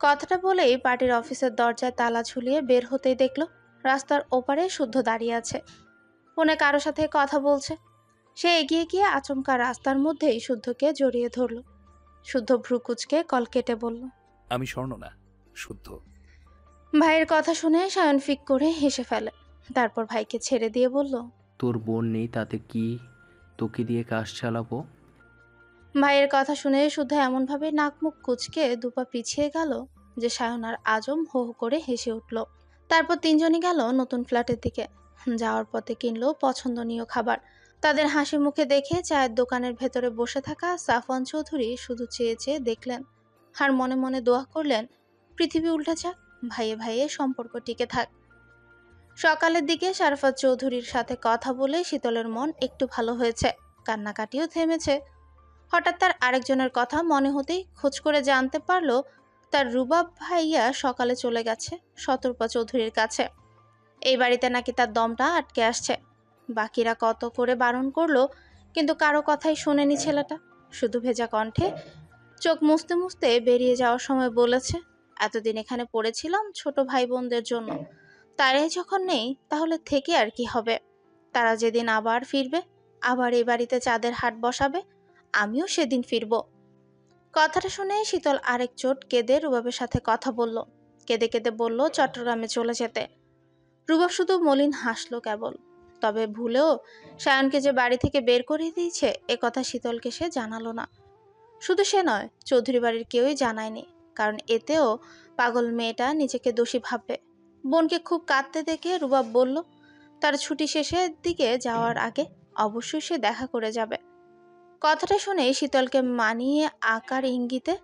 কথাটা বলেই পার্টির অফিসের দরজায় তালা ঝুলিয়ে বের হতেই দেখলো রাস্তার ওপারে শুদ্ধ দাঁড়িয়ে আছে, ফোনে কারো সাথে কথা বলছে। সে এগিয়ে গিয়ে আচমকা রাস্তার মধ্যেই শুদ্ধকে জড়িয়ে ধরলো। শুদ্ধ ভ্রু কুচকে কল কেটে বলল। আমি স্বর্ণ না, শুদ্ধ। ভাইয়ের কথা শুনে সায়ন ফিক করে হেসে ফেলে। তারপর ভাইকে ছেড়ে দিয়ে বলল। তোর বোন নেই তাতে কি, তোকে দিয়ে কাজ চালাবো। ভাইয়ের কথা শুনে শুদ্ধ এমনভাবে নাক মুখ কুচকে দুপা পিছিয়ে গেল যে সায়ন আর আজম হো হো করে হেসে উঠল। তারপর তিনজনই গেল নতুন ফ্ল্যাটের দিকে। যাওয়ার পথে কিনলো পছন্দনীয় খাবার। তাদের হাসি মুখে দেখে চায়ের দোকানের ভেতরে বসে থাকা সাফওয়ান চৌধুরী শুধু চেয়ে চেয়ে দেখলেন আর মনে মনে দোয়া করলেন পৃথিবী উল্টে যাক, ভাইয়ে ভাইয়ে সম্পর্ক টিকে থাক। সকালের দিকে শারফাত চৌধুরীর সাথে কথা বলে শীতলের মন একটু ভালো হয়েছে, কান্নাকাটিও থেমেছে। হঠাৎ তার আরেকজনের কথা মনে হতেই খোঁজ করে জানতে পারলো তার রুবাব ভাইয়া সকালে চলে গেছে শতরূপা চৌধুরীর কাছে। এই বাড়িতে নাকি তার দমটা আটকে আসছে। বাকিরা কত করে বারণ করলো, কিন্তু কারো কথাই শোনেনি ছেলেটা। শুধু ভেজা কণ্ঠে চোখ মুছতে মুছতে বেরিয়ে যাওয়ার সময় বলেছে, এতদিন এখানে পড়েছিলাম ছোট ভাই বোনদের জন্য, তারাই যখন নেই তাহলে থেকে আর কি হবে। তারা যেদিন আবার ফিরবে, আবার এই বাড়িতে চাঁদের হাট বসাবে, আমিও সেদিন ফিরব। কথাটা শুনে শীতল আরেক চোট কেঁদে রুবাবের সাথে কথা বলল। কেঁদে কেঁদে বলল চট্টগ্রামে চলে যেতে। রুবাব শুধু মলিন হাসলো কেবল। তবে ভুলেও সায়নকে যে বাড়ি থেকে বের করে দিয়েছে এ কথা শীতলকে সে জানালো না। শুধু সে নয়, চৌধুরী বাড়ির কেউই জানায়নি, কারণ এতেও পাগল মেয়েটা নিজেকে দোষী ভাববে। বোনকে খুব কাঁদতে দেখে রুবাব বলল তার ছুটি শেষের দিকে যাওয়ার আগে অবশ্যই সে দেখা করে যাবে। কথাটা শুনে শীতলকে মানিয়ে আকার ইঙ্গিতে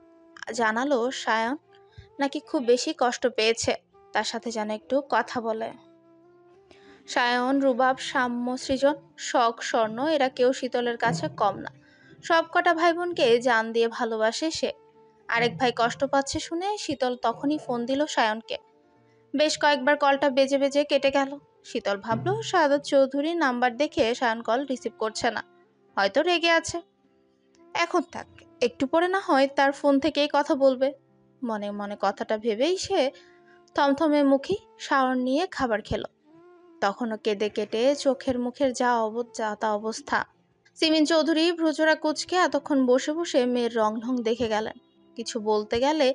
জানালো সায়ন নাকি খুব বেশি কষ্ট পেয়েছে, তার সাথে যেন একটু কথা বলে। সায়ন, রুবাব, সাম্য, সৃজন, শখ, স্বর্ণ এরা কেউ শীতলের কাছে কম না। সব কটা ভাই বোনকে জান দিয়ে ভালোবাসে সে। আরেক ভাই কষ্ট পাচ্ছে শুনে শীতল তখনই ফোন দিল সায়নকে। বেশ কয়েকবার কলটা বেজে বেজে কেটে গেল। শীতল ভাবলো সাদাত চৌধুরীর নাম্বার দেখে সায়ন কল রিসিভ করছে না, হয়তো রেগে আছে। এখন থাক, একটু পরে না হয় তার ফোন থেকেই কথা বলবে। মনে মনে কথাটা ভেবেই সে থমথমে মুখী শাওয়ার নিয়ে খাবার খেলো। তখনও কেঁদে কেটে চোখের মুখের যা অবস্থা। সিমিন চৌধুরী ভ্রুজোড়া কুচকে এতক্ষণ বসে বসে মেয়ের রং ঢং দেখে গেলেন। কিছু বলতে গেলে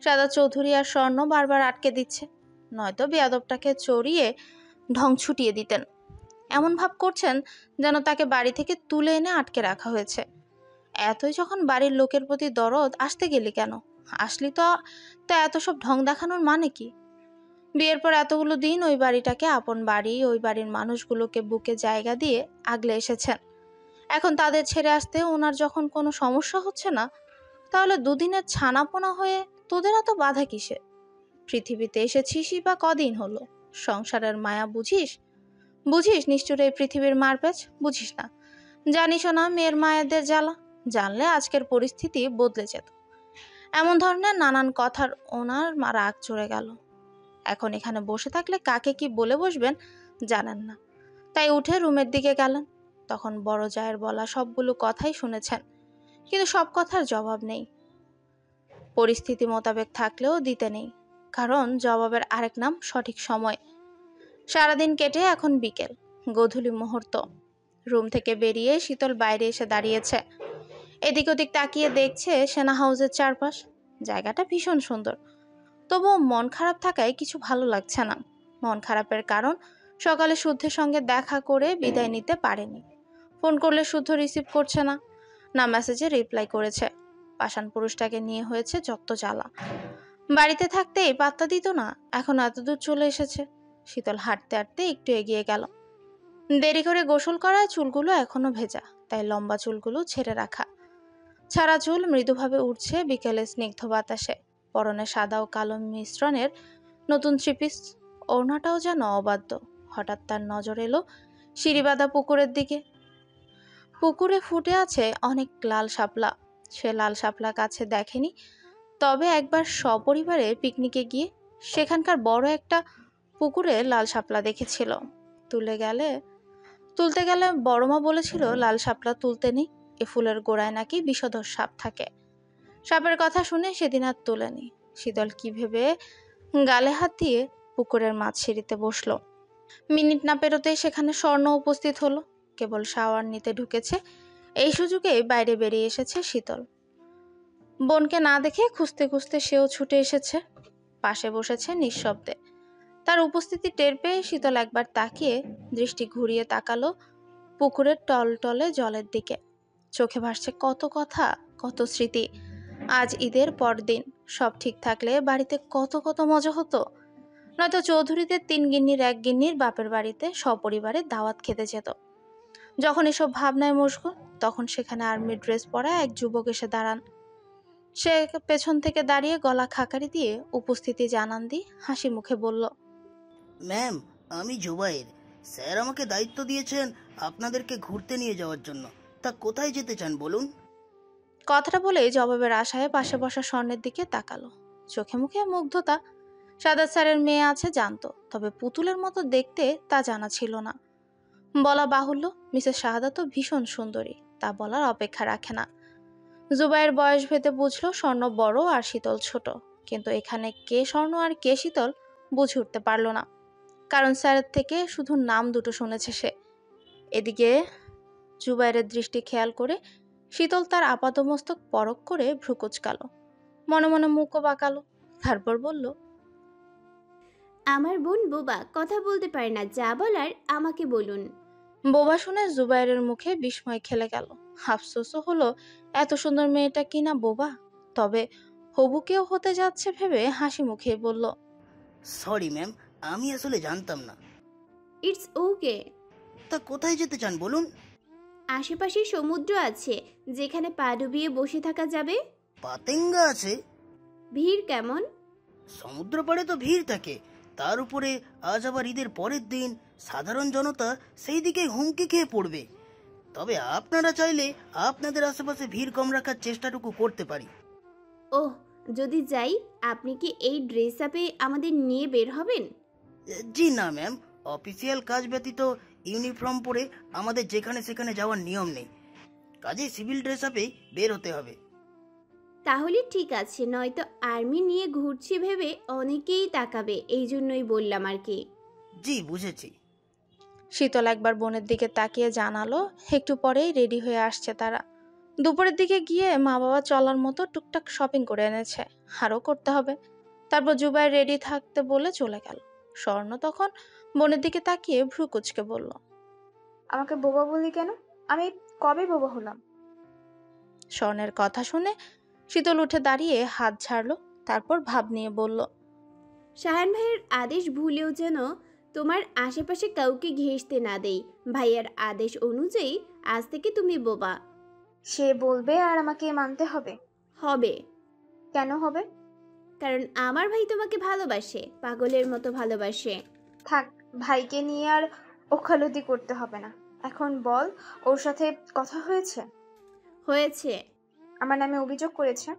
সাদা চৌধুরী আর স্বর্ণ বারবার আটকে দিচ্ছে, নয়তো বেয়াদবটাকে চড়িয়ে ঢং ছুটিয়ে দিতেন। এমন ভাব করছেন যেন তাকে বাড়ি থেকে তুলে এনে আটকে রাখা হয়েছে। এতই যখন বাড়ির লোকের প্রতি দরদ, আসতে গেলি কেন? আসলি তো তো এত সব ঢং দেখানোর মানে কি? বিয়ের পর এতগুলো দিন ওই বাড়িটাকে আপন বাড়ি, ওই বাড়ির মানুষগুলোকে বুকে জায়গা দিয়ে আগলে এসেছেন। এখন তাদের ছেড়ে আসতে ওনার যখন কোনো সমস্যা হচ্ছে না, তাহলে দুদিনের ছানাপোনা হয়ে তোদের এত বাধা কিসে? পৃথিবীতে এসেছিসই বা কদিন হলো? সংসারের মায়া বুঝিস? বুঝিস নিষ্ঠুর এই পৃথিবীর মারপ্যাচ? বুঝিস না? জানিসও না মেয়ের মায়েদের জ্বালা? জানলে আজকের পরিস্থিতি বদলে যেত। এমন ধরনের নানান কথার ওনার রাগ চড়ে গেল। এখন এখানে বসে থাকলে কাকে কি বলে বসবেন জানেন না, তাই উঠে রুমের দিকে গেলেন। তখন বড় জায়ের বলা সবগুলো কথাই শুনেছেন, কিন্তু সব কথার জবাব নেই। পরিস্থিতি মোতাবেক থাকলেও দিতে নেই, কারণ জবাবের আরেক নাম সঠিক সময়। সারাদিন কেটে এখন বিকেল, গোধূলি মুহূর্ত। রুম থেকে বেরিয়ে শীতল বাইরে এসে দাঁড়িয়েছে। এদিক ওদিক তাকিয়ে দেখছে সেনা হাউসের চারপাশ। জায়গাটা ভীষণ সুন্দর, তবুও মন খারাপ থাকায় কিছু ভালো লাগছে না। মন খারাপের কারণ, সকালে শুদ্ধের সঙ্গে দেখা করে বিদায় নিতে পারেনি। ফোন করলে শুদ্ধ রিসিভ করছে না, না মেসেজে রিপ্লাই করেছে। পাষাণ পুরুষটাকে নিয়ে হয়েছে যত জ্বালা। বাড়িতে থাকতেই পাত্তা দিত না, এখন এতদূর চলে এসেছে। শীতল হাঁটতে হাঁটতে একটু এগিয়ে গেল। দেরি করে গোসল করা চুলগুলো এখনো ভেজা, তাই লম্বা চুলগুলো ছেড়ে রাখা। ছাড়া চুল মৃদুভাবে উঠছে বিকেলে স্নিগ্ধ বাতাসে। পরনে সাদা ও কালো মিশ্রণের নতুন থ্রিপিস, ওড়নাটাও যেন অবাধ্য। হঠাৎ তার নজর এলো সিঁড়িবাঁধা পুকুরের দিকে। পুকুরে ফুটে আছে অনেক লাল শাপলা। সে লাল শাপলা কাছে দেখেনি, তবে একবার সপরিবারে পিকনিকে গিয়ে সেখানকার বড় একটা পুকুরে লাল শাপলা দেখেছিল। তুলতে গেলে বড়মা বলেছিল লাল শাপলা তুলতে নেই, এ ফুলের গোড়ায় নাকি বিষধর সাপ থাকে। সাপের কথা শুনে সেদিন আর তোলেনি। শীতল কি ভেবে গালে হাত দিয়ে পুকুরের মাছ সিঁড়িতে বসলো। মিনিট না পেরোতেই সেখানে স্বর্ণ উপস্থিত হলো। কেবল শাওয়ার নিতে ঢুকেছে, এই সুযোগে বাইরে বেরিয়ে এসেছে শীতল। বোনকে না দেখে খুঁজতে খুঁজতে সেও ছুটে এসেছে। পাশে বসেছে নিঃশব্দে। তার উপস্থিতি টের পেয়ে শীতল একবার তাকিয়ে দৃষ্টি ঘুরিয়ে তাকালো পুকুরের টলটলে জলের দিকে। চোখে ভাসছে কত কথা, কত স্মৃতি। আজ ঈদের পরদিন সব ঠিক থাকলে বাড়িতে কত কত মজা হতো। নয়তো চৌধুরীদের 3 গিন্নির 1 গিন্নির বাপের বাড়িতে সপরিবারে দাওয়াত খেতে যেত। যখন এসব ভাবনায় মশগুল, তখন সেখানে আর্মি ড্রেস পরা এক যুবক এসে দাঁড়ান। সে পেছন থেকে দাঁড়িয়ে গলা খাকারি দিয়ে উপস্থিতি জানান দিয়ে হাসি মুখে বলল, ম্যাম, আমি জুবাইর। স্যার আমাকে দায়িত্ব দিয়েছেন আপনাদেরকে ঘুরতে নিয়ে যাওয়ার জন্য। তা কোথায় যেতে চান বলুন? কথাটা বলে জবাবের আশায় পাশে বসা স্বর্ণের দিকে তাকালো। চোখে মুখে মুগ্ধতা। সাদাত স্যারের মেয়ে আছে জানতো, তবে পুতুলের মতো দেখতে তা জানা ছিল না। বলা বাহুল্য, মিসেস শাহাদা তো ভীষণ সুন্দরী, তা বলার অপেক্ষা রাখে না। জুবাইয়ের বয়স ভেদে বুঝলো স্বর্ণ বড় আর শীতল ছোট, কিন্তু এখানে কে স্বর্ণ আর কে শীতল বুঝে উঠতে পারল না, কারণ স্যারের থেকে শুধু নাম দুটো শুনেছে সে। এদিকে জুবাইরের দৃষ্টি খেয়াল করে শীতল তার আপাদমস্তক পরখ করে ভ্রু কুঁচকালো, মনে মনে মুখও বাঁকালো। তারপর বলল, আমার বোন বোবা, কথা বলতে পারে না, যা বলার আমাকে বলুন। বোবা শুনে জুবাইরের মুখে বিস্ময় খেলে গেল। আফসোসও হলো এত সুন্দর মেয়েটা কিনা বোবা। তবে হবু কেউ হতে যাচ্ছে ভেবে হাসি মুখে বলল, সরি ম্যাম, আমি আসলে জানতাম না। It's okay. তা কোথায় যেতে চান বলুন? আশেপাশে সমুদ্র আছে, যেখানে পা ডুবিয়ে বসে থাকা যাবে। পাতেঙ্গা আছে? ভিড় কেমন? সমুদ্র পাড়ে তো ভিড় থাকে, তার উপরে আজ আবার ঈদের পরের দিন, সাধারণ জনতা সেই দিকে হুমকি খেয়ে পড়বে। তবে আপনারা চাইলে আপনাদের আশেপাশে ভিড় কম রাখার চেষ্টাটুকু করতে পারি। ওহ, যদি যাই, আপনি কি এই ড্রেস আপে আমাদের নিয়ে বের হবেন? জি না ম্যাম, অফিসিয়াল কাজ ব্যতীত ইউনিফর্ম পরে আমাদের যেখানে সেখানে যাওয়ার নিয়ম নেই। কাজে সিভিল ড্রেস আপেই বের হতে হবে। তাহলে ঠিক আছে, নয়তো আর্মি নিয়ে ঘুরছি ভেবে অনেকেই তাকাবে, এই জন্যই বললাম আর কি। জি বুঝেছি। শীতল একবার বোনের দিকে তাকিয়ে জানালো একটু পরেই রেডি হয়ে আসছে তারা। দুপুরের দিকে গিয়ে মা বাবা চলার মতো টুকটাক শপিং করে এনেছে, আরও করতে হবে। তারপর জুবাই রেডি থাকতে বলে চলে গেল। স্বর্ণ তখন বোনের দিকে তাকিয়ে ভ্রু কুচকে বলল, আমাকে বোবা বললি কেন? আমি কবে বোবা হলাম? স্বর্ণের কথা শুনে শীতল উঠে দাঁড়িয়ে হাত ঝাড়লো, তারপর ভাব নিয়ে বলল, শাহান ভাইয়ের আদেশ ভুলেও যেন তোমার আশেপাশে কাউকে ঘেঁষতে না দেই। ভাইয়ার আদেশ অনুযায়ী আজ থেকে তুমি বোবা। সে বলবে আর আমাকে মানতে হবে? হবে। কেন হবে? কারণ আমার ভাই তোমাকে ভালোবাসে, পাগলের মতো ভালোবাসে। থাক, ভাইকে নিয়ে আর ওকালতি করতে হবে না। এখন বল, ওর সাথে কথা হয়েছে? হয়েছে। আমার নামে অভিযোগ করেছে?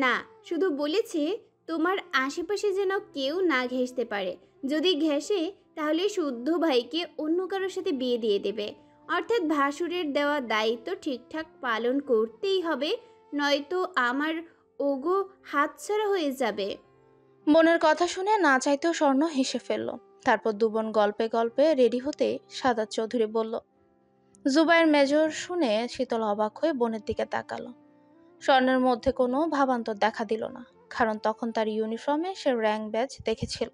না, শুধু বলেছে তোমার আশেপাশে যেন কেউ না ঘেঁষতে পারে। যদি ঘেঁষে তাহলে শুদ্ধ ভাইকে অন্য কারোর সাথে বিয়ে দিয়ে দেবে। অর্থাৎ ভাসুরের দেওয়া দায়িত্ব ঠিকঠাক পালন করতেই হবে, নয়তো আমার ওগো হাতছাড়া হয়ে যাবে। বোনের কথা শুনে না চাইতেও স্বর্ণ হেসে ফেলল। তারপর দুবোন গল্পে গল্পে রেডি হতে সাদাত চৌধুরী বলল। জুবাইর মেজর শুনে শীতল অবাক হয়ে বোনের দিকে তাকালো। স্বর্ণের মধ্যে কোনো ভাবান্তর দেখা দিল না, কারণ তখন তার ইউনিফর্মে সে র্যাঙ্ক ব্যাজ দেখেছিল।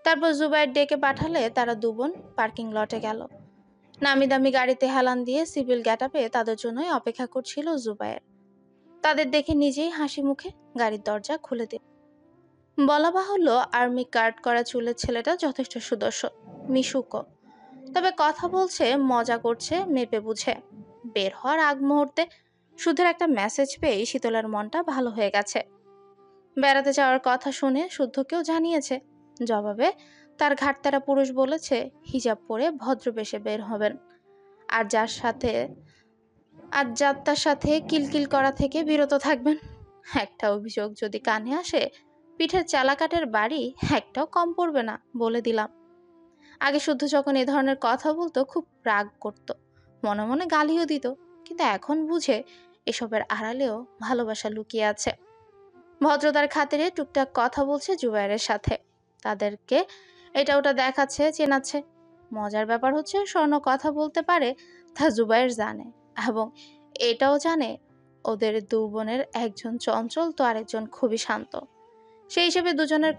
তারপর জুবাইর ডেকে পাঠালে তারা দুবোন পার্কিং লটে গেল। নামি দামি গাড়িতে হেলান দিয়ে সিভিল গেটআপে তাদের জন্যই অপেক্ষা করছিল জুবাইর। তাদের দেখে নিজেই হাসি মুখে গাড়ির দরজা খুলে দিল। বলা বাহুল্য, আর্মি কার্ড করা চুলের ছেলেটা যথেষ্ট সুদর্শন, মিশুকও। তবে কথা বলছে, মজা করছে মেপে বুঝে। বের হওয়ার আগ মুহূর্তে সুধের একটা মেসেজ পেয়ে শীতলের মনটা ভালো হয়ে গেছে। বেড়াতে যাওয়ার কথা শুনে শুদ্ধকেও জানিয়েছে। জবাবে তার ঘাটতারা পুরুষ বলেছে হিজাব পরে ভদ্রবেশে বের হবেন, আর যাত্রার সাথে কিলকিল করা থেকে বিরত থাকবেন। একটা অভিযোগ যদি কানে আসে, পিঠের চালাকাটের বাড়ি একটাও কম পড়বে না, বলে দিলাম। আগে শুদ্ধ যখন এ ধরনের কথা বলতো খুব রাগ করত, মনে মনে গালিও দিত, কিন্তু এখন বুঝে এসবের আড়ালেও ভালোবাসা লুকিয়ে আছে। ভদ্রতার খাতিরে টুকটাক কথা বলছে জুবাইরের সাথে, তাদেরকে এটা ওটা দেখাচ্ছে, চেনাচ্ছে। মজার ব্যাপার হচ্ছে স্বর্ণ কথা বলতে পারে তা জুবাইর জানে, এবং এটাও জানে ওদের দু বোনের একজন চঞ্চল তো আরেকজন খুবই শান্ত। সেই হিসেবে দুজনের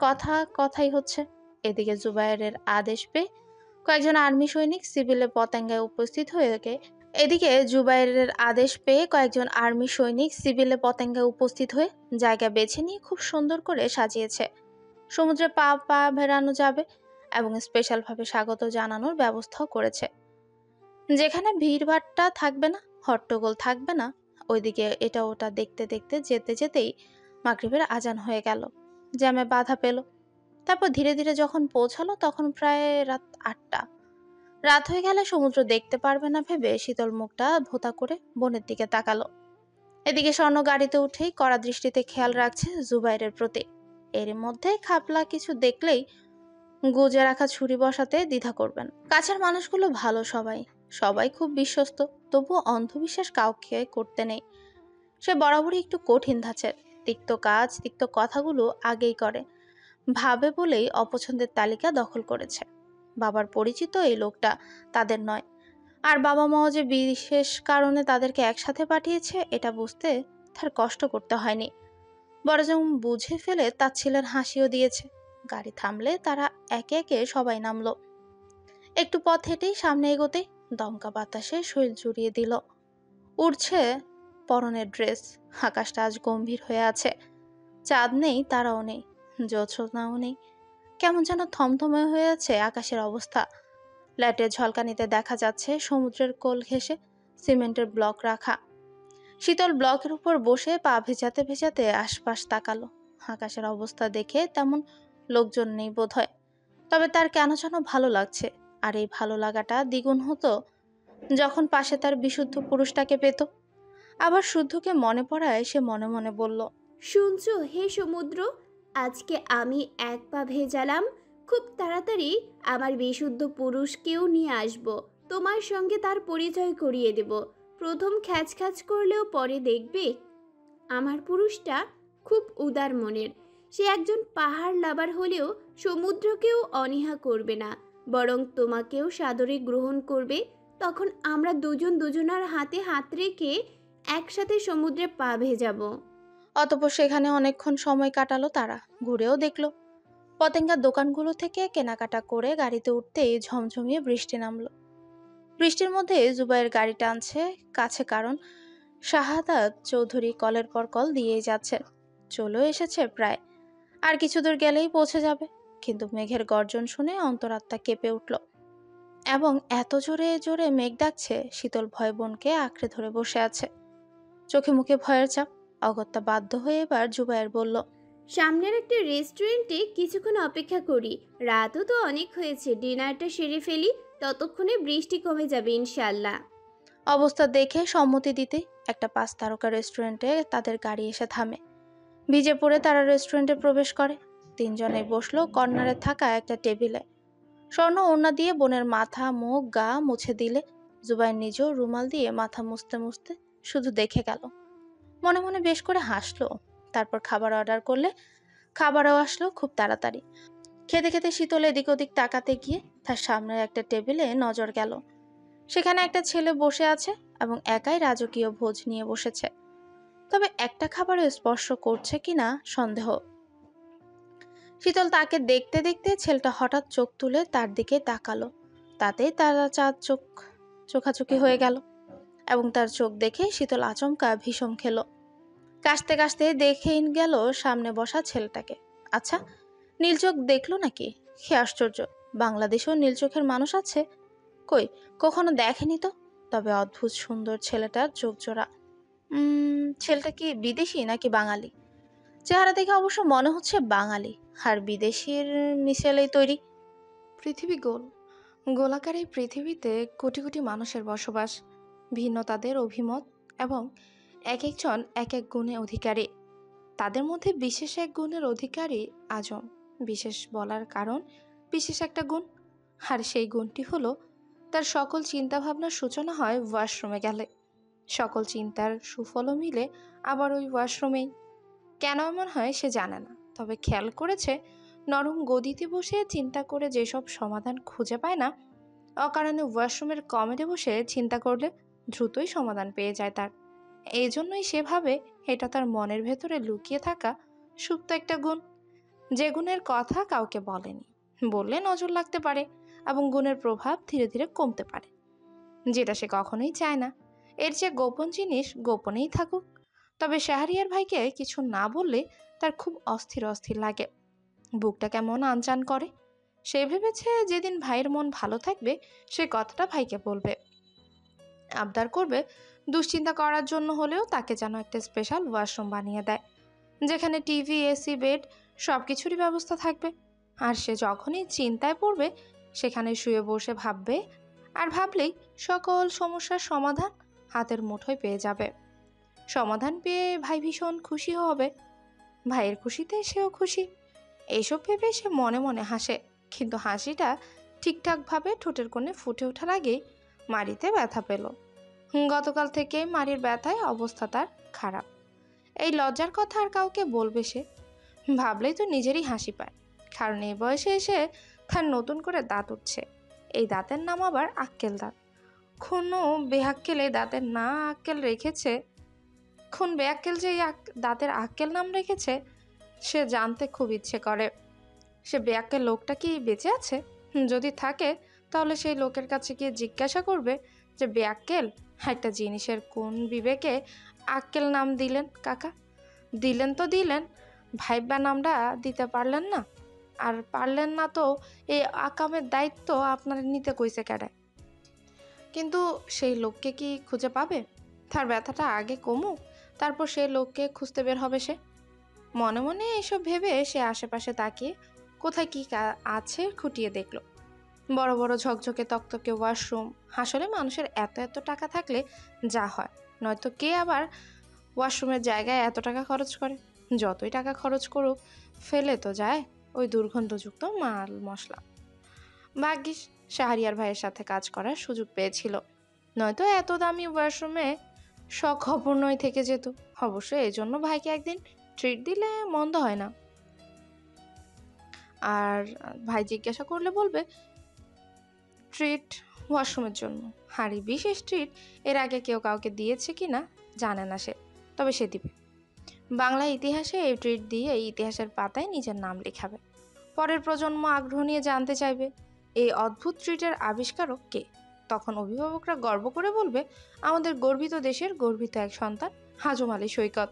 কথাই হচ্ছে। এদিকে জুবাইরের আদেশ পেয়ে কয়েকজন আর্মি সৈনিক সিভিলে পতেঙ্গায় উপস্থিত হয়ে জায়গা বেছে নিয়ে খুব সুন্দর করে সাজিয়েছে। সমুদ্রে পা পা ভেড়ানো যাবে এবং স্পেশালভাবে স্বাগত জানানোর ব্যবস্থাও করেছে, যেখানে ভিড়ভাট্টা থাকবে না, হট্টগোল থাকবে না। ওইদিকে এটা ওটা দেখতে দেখতে যেতে যেতেই মাগরিবের আজান হয়ে গেল, জ্যামে বাধা পেল। তারপর ধীরে ধীরে যখন পৌঁছালো তখন প্রায় রাত 8টা। রাত হয়ে গেলে সমুদ্র দেখতে পারবে না ভেবে শীতল মুখটা ভোতা করে বোনের দিকে তাকালো। এদিকে স্বর্ণ গাড়িতে উঠেই কড়া দৃষ্টিতে খেয়াল রাখছে জুবাইরের প্রতি। এর মধ্যে খাপলা কিছু দেখলেই গুজে রাখা ছুরি বসাতে দ্বিধা করবেন। কাছের মানুষগুলো ভালো, সবাই খুব বিশ্বস্ত, তবুও অন্ধবিশ্বাস কাউকে করতে নেই। সে বরাবরই একটু কঠিন ধাঁচের, তিক্ত কাজ তিক্ত কথাগুলো আগেই করে, ভাবে বলেই অপছন্দের তালিকা দখল করেছে। বাবার পরিচিত এই লোকটা তাদের নয়, আর বাবা মাও যে বিশেষ কারণে তাদেরকে একসাথে পাঠিয়েছে এটা বুঝতে তার কষ্ট করতে হয়নি, বরং বুঝে ফেলে তার ছেলের হাসিও দিয়েছে। গাড়ি থামলে তারা একে একে সবাই নামলো। একটু পথ হেঁটেই সামনে এগোতে দমকা বাতাসে শরীর জুড়িয়ে দিল। উড়ছে পরনের ড্রেস। আকাশটা আজ গম্ভীর হয়ে আছে, চাঁদ নেই, তারাও নেই, জ্যোৎস্নাও নেই। কেমন যেন থমথমে হয়ে আছে আকাশের অবস্থা। লাইটের ঝলকানিতে দেখা যাচ্ছে সমুদ্রের কোল ঘেঁষে সিমেন্টের ব্লক রাখা। শীতল ব্লকের উপর বসে পা ভেজাতে ভেজাতে আশপাশ তাকালো। আকাশের অবস্থা দেখে তেমন লোকজন নেই বোধহয়, তবে তার কেন যেন ভালো লাগছে। আর এই ভালো লাগাটা দ্বিগুণ হতো যখন পাশে তার বিশুদ্ধ পুরুষটাকে পেত। আবার শুদ্ধকে মনে পড়ায় সে মনে মনে বলল, শুনছো হে সমুদ্র, আজকে আমি এক পা ভেজালাম, খুব তাড়াতাড়ি আমার বিশুদ্ধ পুরুষকেও নিয়ে আসব, তোমার সঙ্গে তার পরিচয় করিয়ে দেব। প্রথম খ্যাচ খ্যাচ করলেও পরে দেখবে আমার পুরুষটা খুব উদার মনের। সে একজন পাহাড় লাভার হলেও সমুদ্রকেও অনীহা করবে না, বরং তোমাকেও সাদরে গ্রহণ করবে। তখন আমরা দুজন দুজনার হাতে হাত রেখে একসাথে সমুদ্রে পা ভেজাবো। অতঃপর সেখানে অনেকক্ষণ সময় কাটালো তারা। ঘুরেও দেখলো। পতেঙ্গার দোকানগুলো থেকে কেনাকাটা করে গাড়িতে উঠতেই ঝমঝমিয়ে বৃষ্টি নামলো। বৃষ্টির মধ্যে জুবাইয়ের গাড়ি টানছে কাছে, কারণ শাহাদাত চৌধুরী কলের পর কল দিয়েই যাচ্ছে, চলেও এসেছে প্রায়, আর কিছু দূর গেলেই পৌঁছে যাবে। কিন্তু মেঘের গর্জন শুনে অন্তরাত্মা কেঁপে উঠল, এবং এত জোরে জোরে মেঘ ডাকছে, শীতল ভয় বোনকে আঁকড়ে ধরে বসে আছে, চোখে মুখে ভয়ের চাপ। অগত্যা বাধ্য হয়ে এবার জুবায়ের বলল, সামনের একটা রেস্টুরেন্টে কিছুক্ষণ অপেক্ষা করি, রাতও তো অনেক হয়েছে, ডিনারটা সেরে ফেলি, ততক্ষণে বৃষ্টি কমে যাবে ইনশাল্লাহ। অবস্থা দেখে সম্মতি দিতে একটা 5 তারকা রেস্টুরেন্টে তাদের গাড়ি এসে থামে। ভিজে পড়ে তারা রেস্টুরেন্টে প্রবেশ করে। তিনজনে বসলো কর্নারে থাকা একটা টেবিলে। স্বর্ণ ওড়না দিয়ে বোনের মাথা মুখ গা মুছে দিলে জুবাইর নিজেও রুমাল দিয়ে মাথা মুছতে মুছতে শুধু দেখে গেল, মনে মনে বেশ করে হাসলো। তারপর খাবার অর্ডার করলে খাবারও আসলো খুব তাড়াতাড়ি। খেতে খেতে শীতল এদিক ওদিক তাকাতে গিয়ে তার সামনের একটা টেবিলে নজর গেল। সেখানে একটা ছেলে বসে আছে এবং একাই রাজকীয় ভোজ নিয়ে বসেছে, তবে একটা খাবারও স্পর্শ করছে কিনা সন্দেহ। শীতল তাকে দেখতে দেখতে ছেলেটা হঠাৎ চোখ তুলে তার দিকে তাকালো, তাতেই তারা চার চোখাচোখি হয়ে গেল, এবং তার চোখ দেখে শীতল আচমকা ভীষণ খেলো। কাশতে কাশতে দেখে গেল সামনে বসা ছেলেটাকে। আচ্ছা, নীল চোখ দেখলো নাকি? কি আশ্চর্য, বাংলাদেশেও নীল চোখের মানুষ আছে? কই, কখনো দেখেনি তো। তবে অদ্ভুত সুন্দর ছেলেটার চোখ জোড়া। ছেলেটা কি বিদেশি নাকি বাঙালি? চেহারা দেখে অবশ্য মনে হচ্ছে বাঙালি, আর বিদেশির মিশেলেই তৈরি। পৃথিবী গোল, গোলাকার এই পৃথিবীতে কোটি কোটি মানুষের বসবাস, ভিন্ন তাদের অভিমত, এবং এক একজন এক এক গুণে অধিকারী। তাদের মধ্যে বিশেষ এক গুণের অধিকারী আজম। বিশেষ বলার কারণ বিশেষ একটা গুণ, আর সেই গুণটি হলো তার সকল চিন্তাভাবনার সূচনা হয় ওয়াশরুমে গেলে। সকল চিন্তার সুফলও মিলে আবার ওই ওয়াশরুমেই। কেন এমন হয় সে জানে না, তবে খেয়াল করেছে নরম গদিতে বসে চিন্তা করে যেসব সমাধান খুঁজে পায় না, অকারণে ওয়াশরুমের কমেডে বসে চিন্তা করলে দ্রুতই সমাধান পেয়ে যায় তার। এই জন্যই সে ভাবে এটা তার মনের ভেতরে লুকিয়ে থাকা সুপ্ত একটা গুণ, যে গুণের কথা কাউকে বলেনি, বললে নজর লাগতে পারে এবং গুণের প্রভাব ধীরে ধীরে কমতে পারে, যেটা সে কখনোই চায় না। এর যে গোপন জিনিস গোপনেই থাকুক। তবে শাহরিয়ার ভাইকে কিছু না বললে তার খুব অস্থির অস্থির লাগে, বুকটা কেমন আনচান করে। সে ভেবেছে যেদিন ভাইয়ের মন ভালো থাকবে সে কথাটা ভাইকে বলবে, আবদার করবে দুশ্চিন্তা করার জন্য হলেও তাকে যেন একটা স্পেশাল ওয়াশরুম বানিয়ে দেয়, যেখানে টিভি, এসি, বেড সব কিছুরই ব্যবস্থা থাকবে। আর সে যখনই চিন্তায় পড়বে সেখানে শুয়ে বসে ভাববে, আর ভাবলেই সকল সমস্যার সমাধান হাতের মুঠোয় পেয়ে যাবে। সমাধান পেয়ে ভাই ভীষণ খুশি হবে, ভাইয়ের খুশিতে সেও খুশি। এইসব ভেবে সে মনে মনে হাসে, কিন্তু হাসিটা ঠিকঠাকভাবে ঠোঁটের কোণে ফুটে ওঠার আগেই মাড়িতে ব্যথা পেল। গতকাল থেকেই মাড়ির ব্যথায় অবস্থা তার খারাপ। এই লজ্জার কথা আর কাউকে বলবে সে? ভাবলেই তো নিজেরই হাসি পায়, কারণ এই বয়সে এসে তার নতুন করে দাঁত উঠছে। এই দাঁতের নাম আবার আক্কেল দাঁত। কোনো বেআক্কেল এই দাঁতের না আক্কেল রেখেছে, কোন বেআক্কেল যে এই দাঁতের আক্কেল নাম রেখেছে সে জানতে খুব ইচ্ছে করে। সে বেআক্কেল লোকটা কি বেঁচে আছে? যদি থাকে তাহলে সেই লোকের কাছে গিয়ে জিজ্ঞাসা করবে যে বেআক্কেল একটা জিনিসের কোন বিবেকে আক্কেল নাম দিলেন কাকা? দিলেন তো দিলেন, ভাইবা নামটা দিতে পারলেন না, আর পারলেন না তো এই আকামের দায়িত্ব আপনার নিতে কইছে কেডায়? কিন্তু সেই লোককে কি খুঁজে পাবে? তার ব্যথাটা আগে কমুক, তারপর সেই লোককে খুঁজতে বের হবে সে। মনে মনে এসব ভেবে সে আশেপাশে তাকিয়ে কোথায় কি আছে খুঁটিয়ে দেখল। বড় বড় ঝকঝকে তকতকে ওয়াশরুম। আসলে মানুষের এত এত টাকা থাকলে যা হয়, নয়তো কে আবার ওয়াশরুমের জায়গায় এত টাকা খরচ করে? যতই টাকা খরচ করুক ফেলে তো যায় ওই দুর্গন্ধযুক্ত মাল মশলা। ভাগ্যিস শাহরিয়ার ভাইয়ের সাথে কাজ করার সুযোগ পেয়েছিল, নয়তো এত দামি ওয়াশরুমে শখ অপূর্ণই থেকে যেত। অবশ্য এই জন্য ভাইকে একদিন ট্রিট দিলে মন্দ হয় না। আর ভাই জিজ্ঞাসা করলে বলবে ট্রিট ওয়াশরুমের জন্য। আর এই বিশেষ ট্রিট এর আগে কেউ কাউকে দিয়েছে কি না জানে না সে, তবে সে দিবে। বাংলা ইতিহাসে এই ট্রিট দিয়ে এই ইতিহাসের পাতায় নিজের নাম লেখাবে। পরের প্রজন্ম আগ্রহ নিয়ে জানতে চাইবে এই অদ্ভুত ট্রিটের আবিষ্কারক কে। তখন অভিভাবকরা গর্ব করে বলবে আমাদের গর্বিত দেশের গর্বিত এক সন্তান হাজম আলী সৈকত।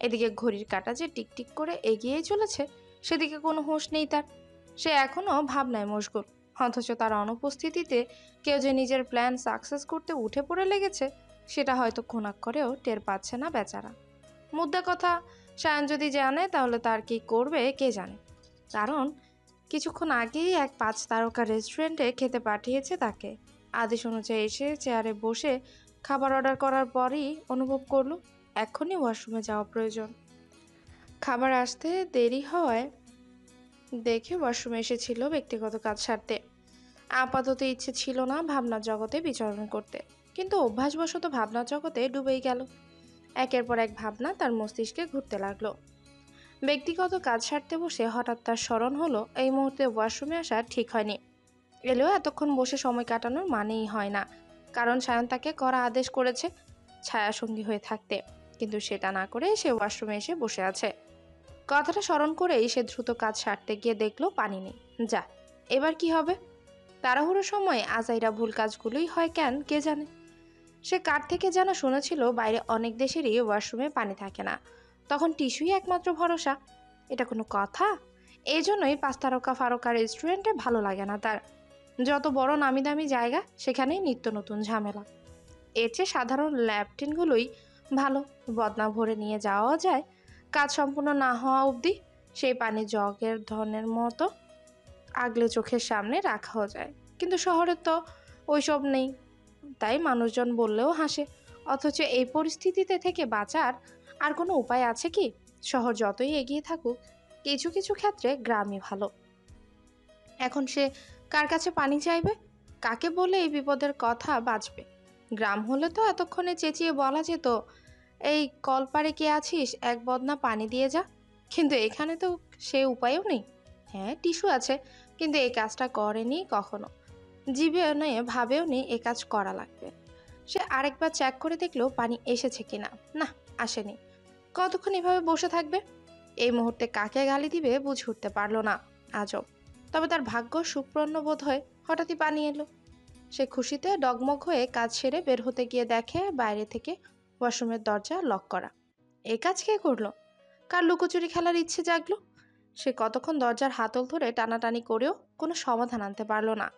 এদিকে ঘড়ির কাঁটা যে টিকটিক করে এগিয়েই চলেছে, সেদিকে কোনো হুঁশ নেই তার। সে এখনো ভাবনায় মশগুল, অথচ তার অনুপস্থিতিতে কেউ যে নিজের প্ল্যান সাকসেস করতে উঠে পড়ে লেগেছে সেটা হয়তো কোনাক্ষরেও টের পাচ্ছে না বেচারা। মুদ্রা কথা, সায়ন যদি জানে তাহলে তার কি করবে কে জানে। কারণ কিছুক্ষণ আগেই এক 5 তারকা রেস্টুরেন্টে খেতে পাঠিয়েছে তাকে। আদেশ অনুযায়ী এসে চেয়ারে বসে খাবার অর্ডার করার পরই অনুভব করলো এক্ষুনি ওয়াশরুমে যাওয়া প্রয়োজন। খাবার আসতে দেরি হওয়ায় দেখে ওয়াশরুমে এসেছিল ব্যক্তিগত কাজ সারতে। আপাতত ইচ্ছে ছিল না ভাবনার জগতে বিচরণ করতে, কিন্তু অভ্যাসবশত ভাবনার জগতে ডুবেই গেল। একের পর এক ভাবনা তার মস্তিষ্কে ঘুরতে লাগলো। ব্যক্তিগত কাজ সারতে বসে হঠাৎ তার স্মরণ হলো এই মুহূর্তে ওয়াশরুমে আসা ঠিক হয়নি। এলেও এতক্ষণ বসে সময় কাটানোর মানেই হয় না, কারণ সায়ন তাকে কড়া আদেশ করেছে ছায়াসঙ্গী হয়ে থাকতে, কিন্তু সেটা না করে সে ওয়াশরুমে এসে বসে আছে। কথাটা স্মরণ করেই সে দ্রুত কাজ সারতে গিয়ে দেখলো পানি নেই। যা, এবার কি হবে? তাড়াহুড়োর সময় আজাইরা ভুল কাজগুলোই হয় কেন কে জানে। সে কার থেকে যেন শুনেছিল বাইরে অনেক দেশেরই ওয়াশরুমে পানি থাকে না, তখন টিস্যুই একমাত্র ভরসা। এটা কোনো কথা? এই জন্যই 5 তারকা ফারকা রেস্টুরেন্টে ভালো লাগে না তার। যত বড় নামি দামি জায়গা সেখানেই নিত্য নতুন ঝামেলা। এর চেয়ে সাধারণ ল্যাপটিনগুলোই ভালো, বদনা ভরে নিয়ে যাওয়া যায়, কাজ সম্পূর্ণ না হওয়া অবধি সেই পানি জগের ধনের মতো আগলে চোখের সামনে রাখাও যায়। কিন্তু শহরে তো ওইসব নেই, তাই মানুষজন বললেও হাসে। অথচ এই পরিস্থিতিতে থেকে বাঁচার আর কোনো উপায় আছে কি? শহর যতই এগিয়ে থাকুক, কিছু কিছু ক্ষেত্রে গ্রামই ভালো। এখন সে কার কাছে পানি চাইবে? কাকে বলে এই বিপদের কথা বাঁচবে? গ্রাম হলে তো এতক্ষণে চেঁচিয়ে বলা যেত, এই কলপারে কে আছিস, এক বদনা পানি দিয়ে যা। কিন্তু এখানে তো সে উপায়ও নেই। হ্যাঁ, টিস্যু আছে, কিন্তু এই কাজটা করেনি কখনো, জীবেও নেই, ভাবেও নেই এ কাজ করা লাগবে। সে আরেকবার চেক করে দেখলো পানি এসেছে কিনা। না, আসেনি। কতক্ষণ এভাবে বসে থাকবে? এই মুহূর্তে কাকে গালি দিবে বুঝে উঠতে পারলো না। আজব, তবে তার ভাগ্য সুপ্রন্ন বোধ হয় হঠাৎই পানি এলো। সে খুশিতে ডগমগ হয়ে কাজ সেরে বের হতে গিয়ে দেখে বাইরে থেকে ওয়াশরুমের দরজা লক করা। এই কাজ কে করলো? কার লুকোচুরি খেলার ইচ্ছে জাগলো? সে কতক্ষণ দরজার হাতল ধরে টানাটানি করেও কোনো সমাধান আনতে পারলো না।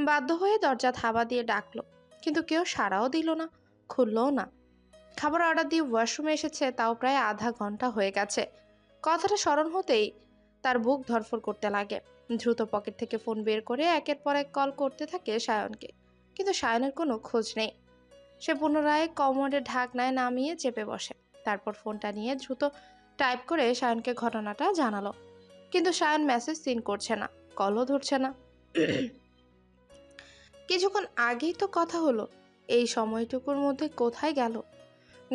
বাধ্য হয়ে দরজা থাবা দিয়ে ডাকলো, কিন্তু কেউ সাড়াও দিল না, খুললও না। খাবার অর্ডার দিয়ে ওয়াশরুমে এসেছে তাও প্রায় আধা ঘন্টা হয়ে গেছে। কথাটা স্মরণ হতেই তার বুক ধড়ফড় করতে লাগে। দ্রুত পকেট থেকে ফোন বের করে একের পর এক কল করতে থাকে সায়নকে, কিন্তু সায়নের কোনো খোঁজ নেই। সে পুনরায় কমোডের ঢাকনায় নামিয়ে চেপে বসে। তারপর ফোনটা নিয়ে দ্রুত টাইপ করে সায়নকে ঘটনাটা জানালো, কিন্তু সায়ন মেসেজ সিন করছে না, কলও ধরছে না। কিছুক্ষণ আগেই তো কথা হলো, এই সময়টুকুর মধ্যে কোথায় গেল?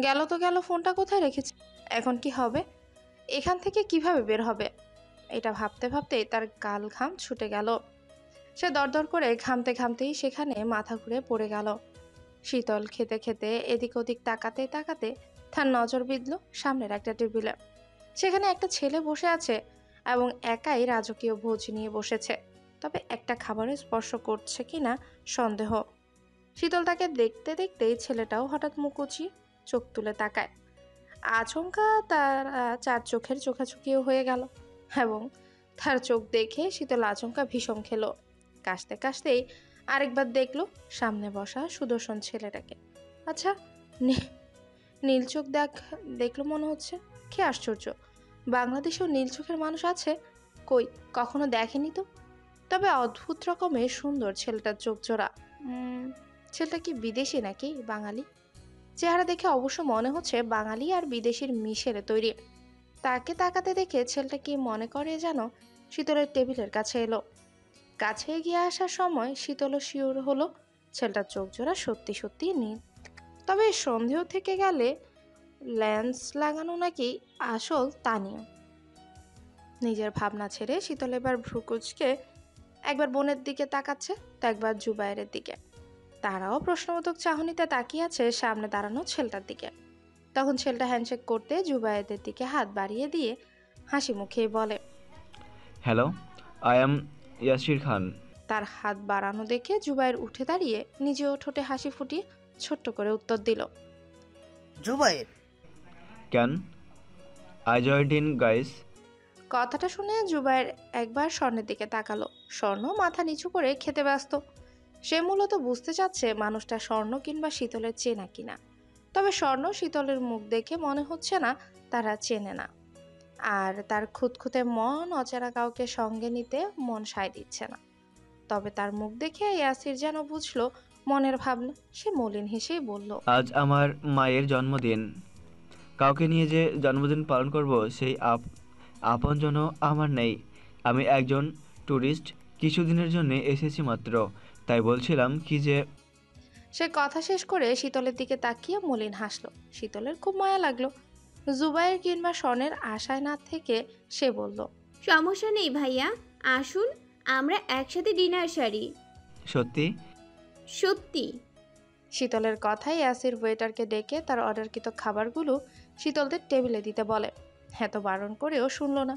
গেল তো গেল, ফোনটা কোথায় রেখেছে? এখন কি হবে? এখান থেকে কিভাবে বের হবে? এটা ভাবতে ভাবতেই তার গাল ঘাম ছুটে গেল। সে দরদর করে ঘামতে ঘামতেই সেখানে মাথা ঘুরে পড়ে গেল। শীতল খেতে খেতে এদিক ওদিক তাকাতে তাকাতে তার নজর বিঁধল সামনের একটা টেবিলে। সেখানে একটা ছেলে বসে আছে এবং একাই রাজকীয় ভোজ নিয়ে বসেছে, তবে একটা খাবারে স্পর্শ করছে কিনা সন্দেহ। শীতল তাকে দেখতে দেখতেই ছেলেটাও হঠাৎ মুখ উঁচিয়ে চোখ তুলে তাকায়। আচমকা তার 4 চোখের চোখাচোখিও হয়ে গেল এবং তার চোখ দেখে শীতল আচমকা ভীষণ খেলো। কাশতে কাশতেই আরেকবার দেখলো সামনে বসা সুদর্শন ছেলেটাকে। আচ্ছা, নীল চোখ দেখলো মনে হচ্ছে। কি আশ্চর্য, বাংলাদেশেও নীল চোখের মানুষ আছে? কই, কখনো দেখেনি তো। তবে অদ্ভুত রকমের সুন্দর ছেলেটার চোখ জোড়া। ছেলেটা কি বিদেশি নাকি বাঙালি? চেহারা দেখে অবশ্য মনে হচ্ছে বাঙালি আর বিদেশির মিশেলে তৈরি। তাকে তাকাতে দেখে ছেলেটা কি মনে করে যেন শীতলের টেবিলের কাছে এলো। কাছে এগিয়ে আসার সময় শীতলও শিওর হলো ছেলেটার চোখ জোড়া সত্যি সত্যি নীল। তবে সন্দেহ থেকে গেলে লেন্স লাগানো নাকি আসল তা নিয়ে। নিজের ভাবনা ছেড়ে শীতল এবার ভ্রুকুচকে একবার বোনের দিকে তাকাচ্ছে, তো একবার জুবায়ের দিকে। তারাও প্রশ্নবোধক চাহনিতে তাকিয়ে আছে সামনে দাঁড়ানো ছেলেটার দিকে। তখন ছেলেটা হ্যান্ডশেক করতে জুবায়েদের দিকে হাত বাড়িয়ে দিয়ে হাসি মুখেই বলে, হ্যালো, আই এম ইয়াসির খান। তার হাত বাড়ানো দেখে জুবাইর উঠে দাঁড়িয়ে নিজেও ঠোঁটে হাসি ফুটিয়ে ছোট্ট করে উত্তর দিল। Zubair. Can I joint in guys? কথাটা শুনে জুবাইর একবার স্বর্ণের দিকে তাকালো। স্বর্ণ মাথা নিচু করে খেতে ব্যস্ত। সে মূলত বুঝতে চাচ্ছে মানুষটা স্বর্ণ কিংবা শীতলের চেনা কিনা। তবে স্বর্ণ শীতলের মুখ দেখে মনে হচ্ছে না তারা চেনে না, আর তার খুঁতখুঁতে মন অচেনা কাউকে সঙ্গে নিতে মন সায় দিচ্ছে না। তবে তার মুখ দেখে ইয়াসির যেন বুঝলো মনের ভাবনা। সে মলিন হেসেই বলল, আজ আমার মায়ের জন্মদিন। কাউকে নিয়ে যে জন্মদিন পালন করব সেই আপনজনও আমার নেই। আমি একজন ট্যুরিস্ট, কিছুদিনের জন্য এসেছি মাত্র। তাই বলছিলাম কি যে সে কথা শেষ করে শীতলের দিকে তাকিয়ে মলিন হাসলো। শীতলের খুব মায়া লাগলো। জুবাইর কিংবা স্বর্ণের আশায় না থেকে সে বলল, সমস্যা নেই ভাইয়া, আসুন আমরা একসাথে ডিনার সারি। সত্যি? সত্যি। শীতলের কথায় ইয়াসির ওয়েটারকে ডেকে তার অর্ডারকৃত খাবারগুলো শীতলদের টেবিলে দিতে বলে। এত বারণ করেও শুনল না।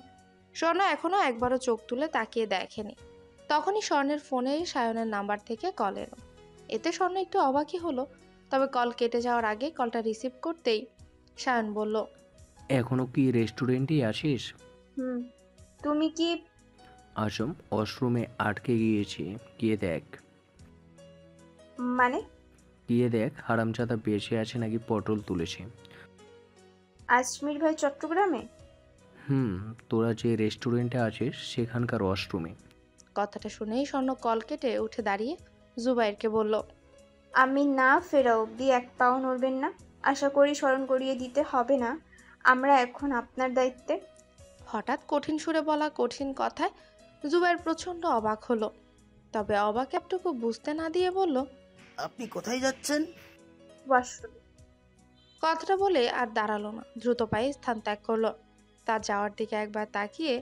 স্বর্ণ এখনো একবারও চোখ তুলে তাকিয়ে দেখেনি। তখনই স্বর্ণের ফোনে সায়নের নাম্বার থেকে কল এলো। এতে স্বর্ণ একটু অবাকই হলো। তবে কল কেটে যাওয়ার আগে কলটা রিসিভ করতেই সায়ন বলল, এখনো কি রেস্টুরেন্টেই আসিস? তুমি কি? আসম, ওয়াশরুমে আটকে গিয়েছি, গিয়ে দেখ। মানে? গিয়ে দেখ হারামজাদা বেঁচে আছে নাকি পটল তুলেছে। আজমির ভাই চট্টগ্রামে? তোরা যে রেস্টুরেন্টে আছিস সেখানকার ওয়াশরুমে। কথাটা শুনেই স্বর্ণ কল কেটে উঠে দাঁড়িয়ে জুবাইরকে বলল, আমি না ফেরা অবধি এক পাও নড়বেন না। আশা করি স্মরণ করিয়ে দিতে হবে না, আমরা এখন আপনার দায়িত্বে। হঠাৎ কঠিন সুরে বলা কঠিন কথায় জুবাইর প্রচণ্ড অবাক হলো। তবে অবাক একটুকু বুঝতে না দিয়ে বলল, আপনি কোথায় যাচ্ছেন? ওয়াশরুম। কথাটা বলে আর দাঁড়ালো না, দ্রুত পায়ে স্থান ত্যাগ করলো। তার যাওয়ার দিকে একবার তাকিয়ে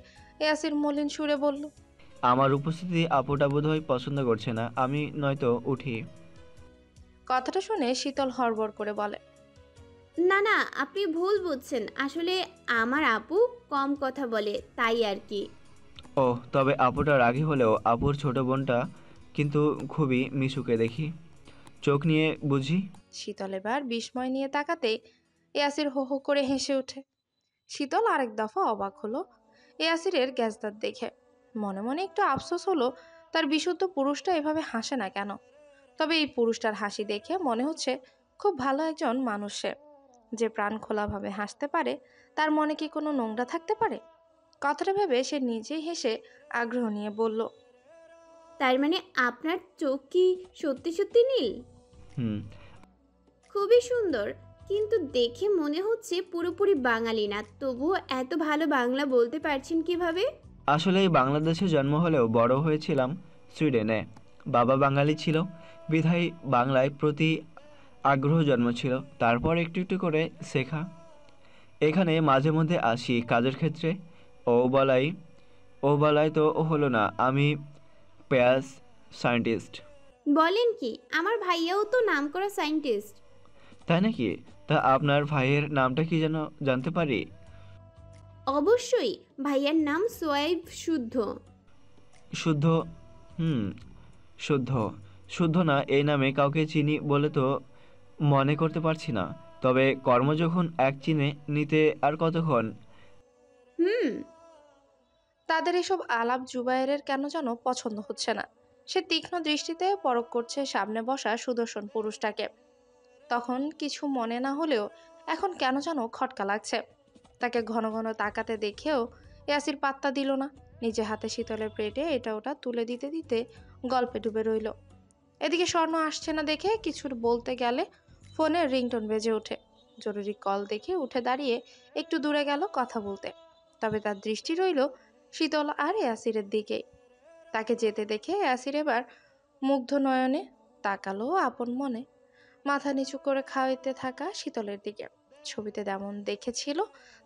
ইয়াসির মলিন সুরে বলল, আমার উপস্থিতি আপুটা বোধহয় পছন্দ করছে না, আমি নয়তো উঠি। কথাটা শুনে শীতল হড়বড় করে বলে, না না, আপনি ভুল বুঝছেন, আসলে আমার আপু কম কথা বলে তাই আর কি। ও, তবে আপুটা রাগী হলেও আপুর ছোট বোনটা কিন্তু খুবই মিশুকে দেখি, চোখ নিয়ে বুঝি। শীতল এবার বিস্ময় নিয়ে তাকাতে ইয়াসির হো হো করে হেসে ওঠে। শীতল আরেক দফা অবাক হলো ইয়াসিরের গ্যাসদার দেখে। মনে মনে একটু আফসোস হলো তার বিশুদ্ধ পুরুষটা এভাবে হাসে না কেন। তবে এই পুরুষটার হাসি দেখে মনে হচ্ছে খুব ভালো একজন মানুষ সে। যে প্রাণ খোলাভাবে হাসতে পারে তার মনে কি কোনো নোংরা থাকতে পারে? কথাটা ভেবে সে নিজেই হেসে আগ্রহ নিয়ে বলল, তার মানে আপনার চোখ কি সত্যি সত্যি নীল? হুম। খুবই সুন্দর, কিন্তু দেখে মনে হচ্ছে পুরোপুরি বাঙালি না। তবুও এত ভালো বাংলা বলতে পারছেন কিভাবে? আসলে বাংলাদেশে জন্ম হলেও বড় হয়েছিলাম সুইডেনে। বাবা বাঙালি ছিল, বিধায় বাংলায় প্রতি আগ্রহ জন্মছিল। তারপর একটু একটু করে শেখা। এখানে মাঝে মধ্যে আসি কাজের ক্ষেত্রে। ও বলাই তো হলো না, আমি পেয়াস সায়েন্টিস্ট। বলেন কি? আমার ভাইয়াও তো নামকরা সায়েন্টিস্ট। তাই নাকি? তা আপনার ভাইয়ের নামটা কি যেন জানতে পারি? অবশ্যই, ভাইয়ার নাম সোয়াইব শুদ্ধ। শুদ্ধ? শুদ্ধ। শুদ্ধ না এই নামে কাউকে চিনি বলে তো মনে করতে পারছি না। তবে কর্ম যখন এক চিনে নিতে আর কতক্ষণ। তাদের এসব আলাপ জুবাইরের কেন যেন পছন্দ হচ্ছে না। সে তীক্ষ্ণ দৃষ্টিতে পরখ করছে সামনে বসা সুদর্শন পুরুষটাকে। তখন কিছু মনে না হলেও এখন কেন যেন খটকা লাগছে। তাকে ঘন ঘন তাকাতে দেখেও ইয়াসির পাত্তা দিল না। নিজে হাতে শীতলের প্লেটে এটা ওটা তুলে দিতে দিতে গল্পে ডুবে রইল। এদিকে স্বর্ণ আসছে না দেখে কিছু বলতে গেলে ফোনের রিংটোন বেজে ওঠে। জরুরি কল দেখে উঠে দাঁড়িয়ে একটু দূরে গেল কথা বলতে। তবে তার দৃষ্টি রইল শীতল আর ইয়াসিরের দিকে। তাকে যেতে দেখে ইয়াসির এবার মুগ্ধ নয়নে তাকালো আপন মনে মাথা নিচু করে খাওয়াইতে থাকা শীতলের দিকে। ছবিতে যেমন দেখেছিল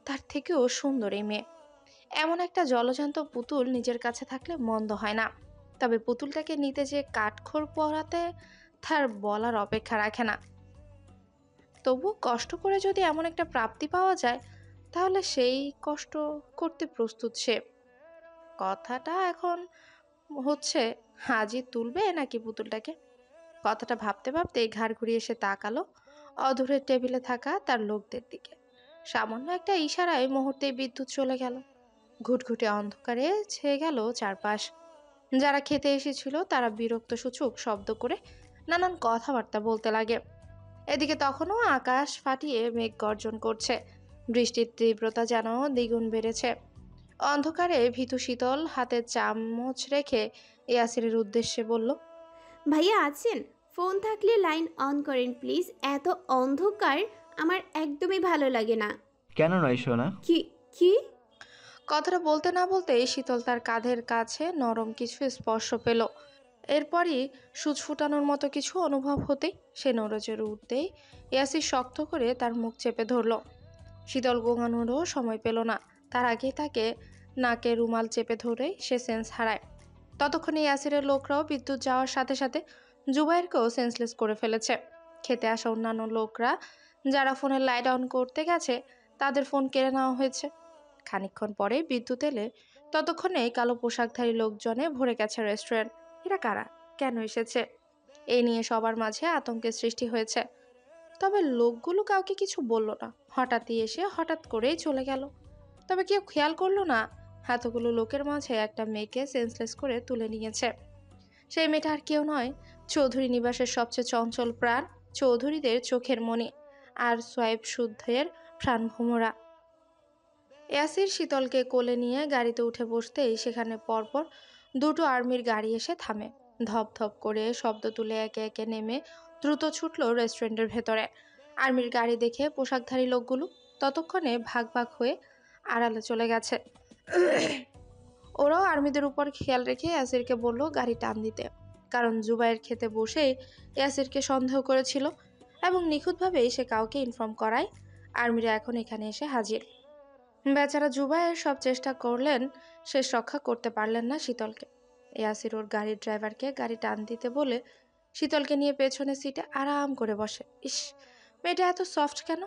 তার থেকেও সুন্দর এই মেয়ে। এমন একটা জলজান্ত পুতুল নিজের কাছে থাকলে মন্দ হয় না। তবে পুতুলটাকে নিতে যে কাঠখড় পরাতে তার বলার অপেক্ষা রাখে না। তবু কষ্ট করে যদি এমন একটা প্রাপ্তি পাওয়া যায় তাহলে সেই কষ্ট করতে প্রস্তুত সে। কথাটা এখন হচ্ছে হাজি তুলবে নাকি পুতুলটাকে? কথাটা ভাবতে ভাবতে ঘাড় ঘুরিয়ে এসে তাকালো অদূরের টেবিলে থাকা তার লোকদের দিকে। সামান্য একটা ইশারায় মুহূর্তেই বিদ্যুৎ চলে গেল। ঘুটঘুটে অন্ধকারে ছেয়ে গেল চারপাশ। যারা খেতে এসেছিল তারা বিরক্ত সূচক শব্দ করে নানান কথাবার্তা বলতে লাগে। এদিকে তখনও আকাশ ফাটিয়ে মেঘ গর্জন করছে। বৃষ্টির তীব্রতা যেন দ্বিগুণ বেড়েছে। অন্ধকারে ভীতু শীতল হাতে চামচ রেখে ইয়াসিরের উদ্দেশ্যে বলল, ভাইয়া আছেন? ফোন থাকলে লাইন অন করেন প্লিজ। এত অন্ধকার আমার একদমই ভালো লাগে না। কেন নয় সোনা? কি কি? কথাটা বলতে না বলতেই শীতল তার কাঁধের কাছে নরম কিছু স্পর্শ পেল। এরপরই সূচ ফুটানোর মতো কিছু অনুভব হতেই সে নড়েচড়ে উঠতেই ইয়াসির শক্ত করে তার মুখ চেপে ধরল। শীতল গোঙানোরও সময় পেল না। তার আগেই তাকে নাকে রুমাল চেপে ধরে সে সেন্স হারায়। ততক্ষণে ইয়াসিরের লোকরাও বিদ্যুৎ যাওয়ার সাথে সাথে জুবাইরকেও সেন্সলেস করে ফেলেছে। খেতে আসা অন্যান্য লোকরা যারা ফোনের লাইট অন করতে গেছে তাদের ফোন কেড়ে নেওয়া হয়েছে। খানিকক্ষণ পরে বিদ্যুৎ এলে ততক্ষণে কালো পোশাকধারী লোকজনে ভরে গেছে রেস্টুরেন্ট। এরা কারা, কেন এসেছে, এই নিয়ে সবার মাঝে আতঙ্কের সৃষ্টি হয়েছে। তবে লোকগুলো কাউকে কিছু বলল না। হঠাৎই এসে হঠাৎ করেই চলে গেল। তবে কেউ খেয়াল করলো না এতগুলো লোকের মাঝে একটা মেয়েকে সেন্সলেস করে তুলে নিয়েছে। সেই মেয়েটা আর কেউ নয়, চৌধুরী নিবাসের সবচেয়ে চঞ্চল প্রাণ, চৌধুরীদের চোখের মণি আর সোয়াইব শুদ্ধের প্রাণভোমরা। ইয়াসির শীতলকে কোলে নিয়ে গাড়িতে উঠে বসতেই সেখানে পরপর দুটো আর্মির গাড়ি এসে থামে। ধপ ধপ করে শব্দ তুলে একে একে নেমে দ্রুত ছুটল রেস্টুরেন্টের ভেতরে। আর্মির গাড়ি দেখে পোশাকধারী লোকগুলো ততক্ষণে ভাগ ভাগ হয়ে আড়ালে চলে গেছে। ওরাও আর্মিদের উপর খেয়াল রেখে ইয়াসিরকে বলল গাড়ি টান দিতে, কারণ জুবাইর খেতে বসেই ইয়াসিরকে সন্দেহ করেছিল এবং নিখুঁতভাবেই সে কাউকে ইনফর্ম করায় আর্মিরা এখন এখানে এসে হাজির। বেচারা জুবাইর সব চেষ্টা করলেন, শেষ রক্ষা করতে পারলেন না শীতলকে। ইয়াসির ওর গাড়ির ড্রাইভারকে গাড়ি টান দিতে বলে শীতলকে নিয়ে পেছনে সিটে আরাম করে বসে। ইস, মেয়েটা এত সফট কেন?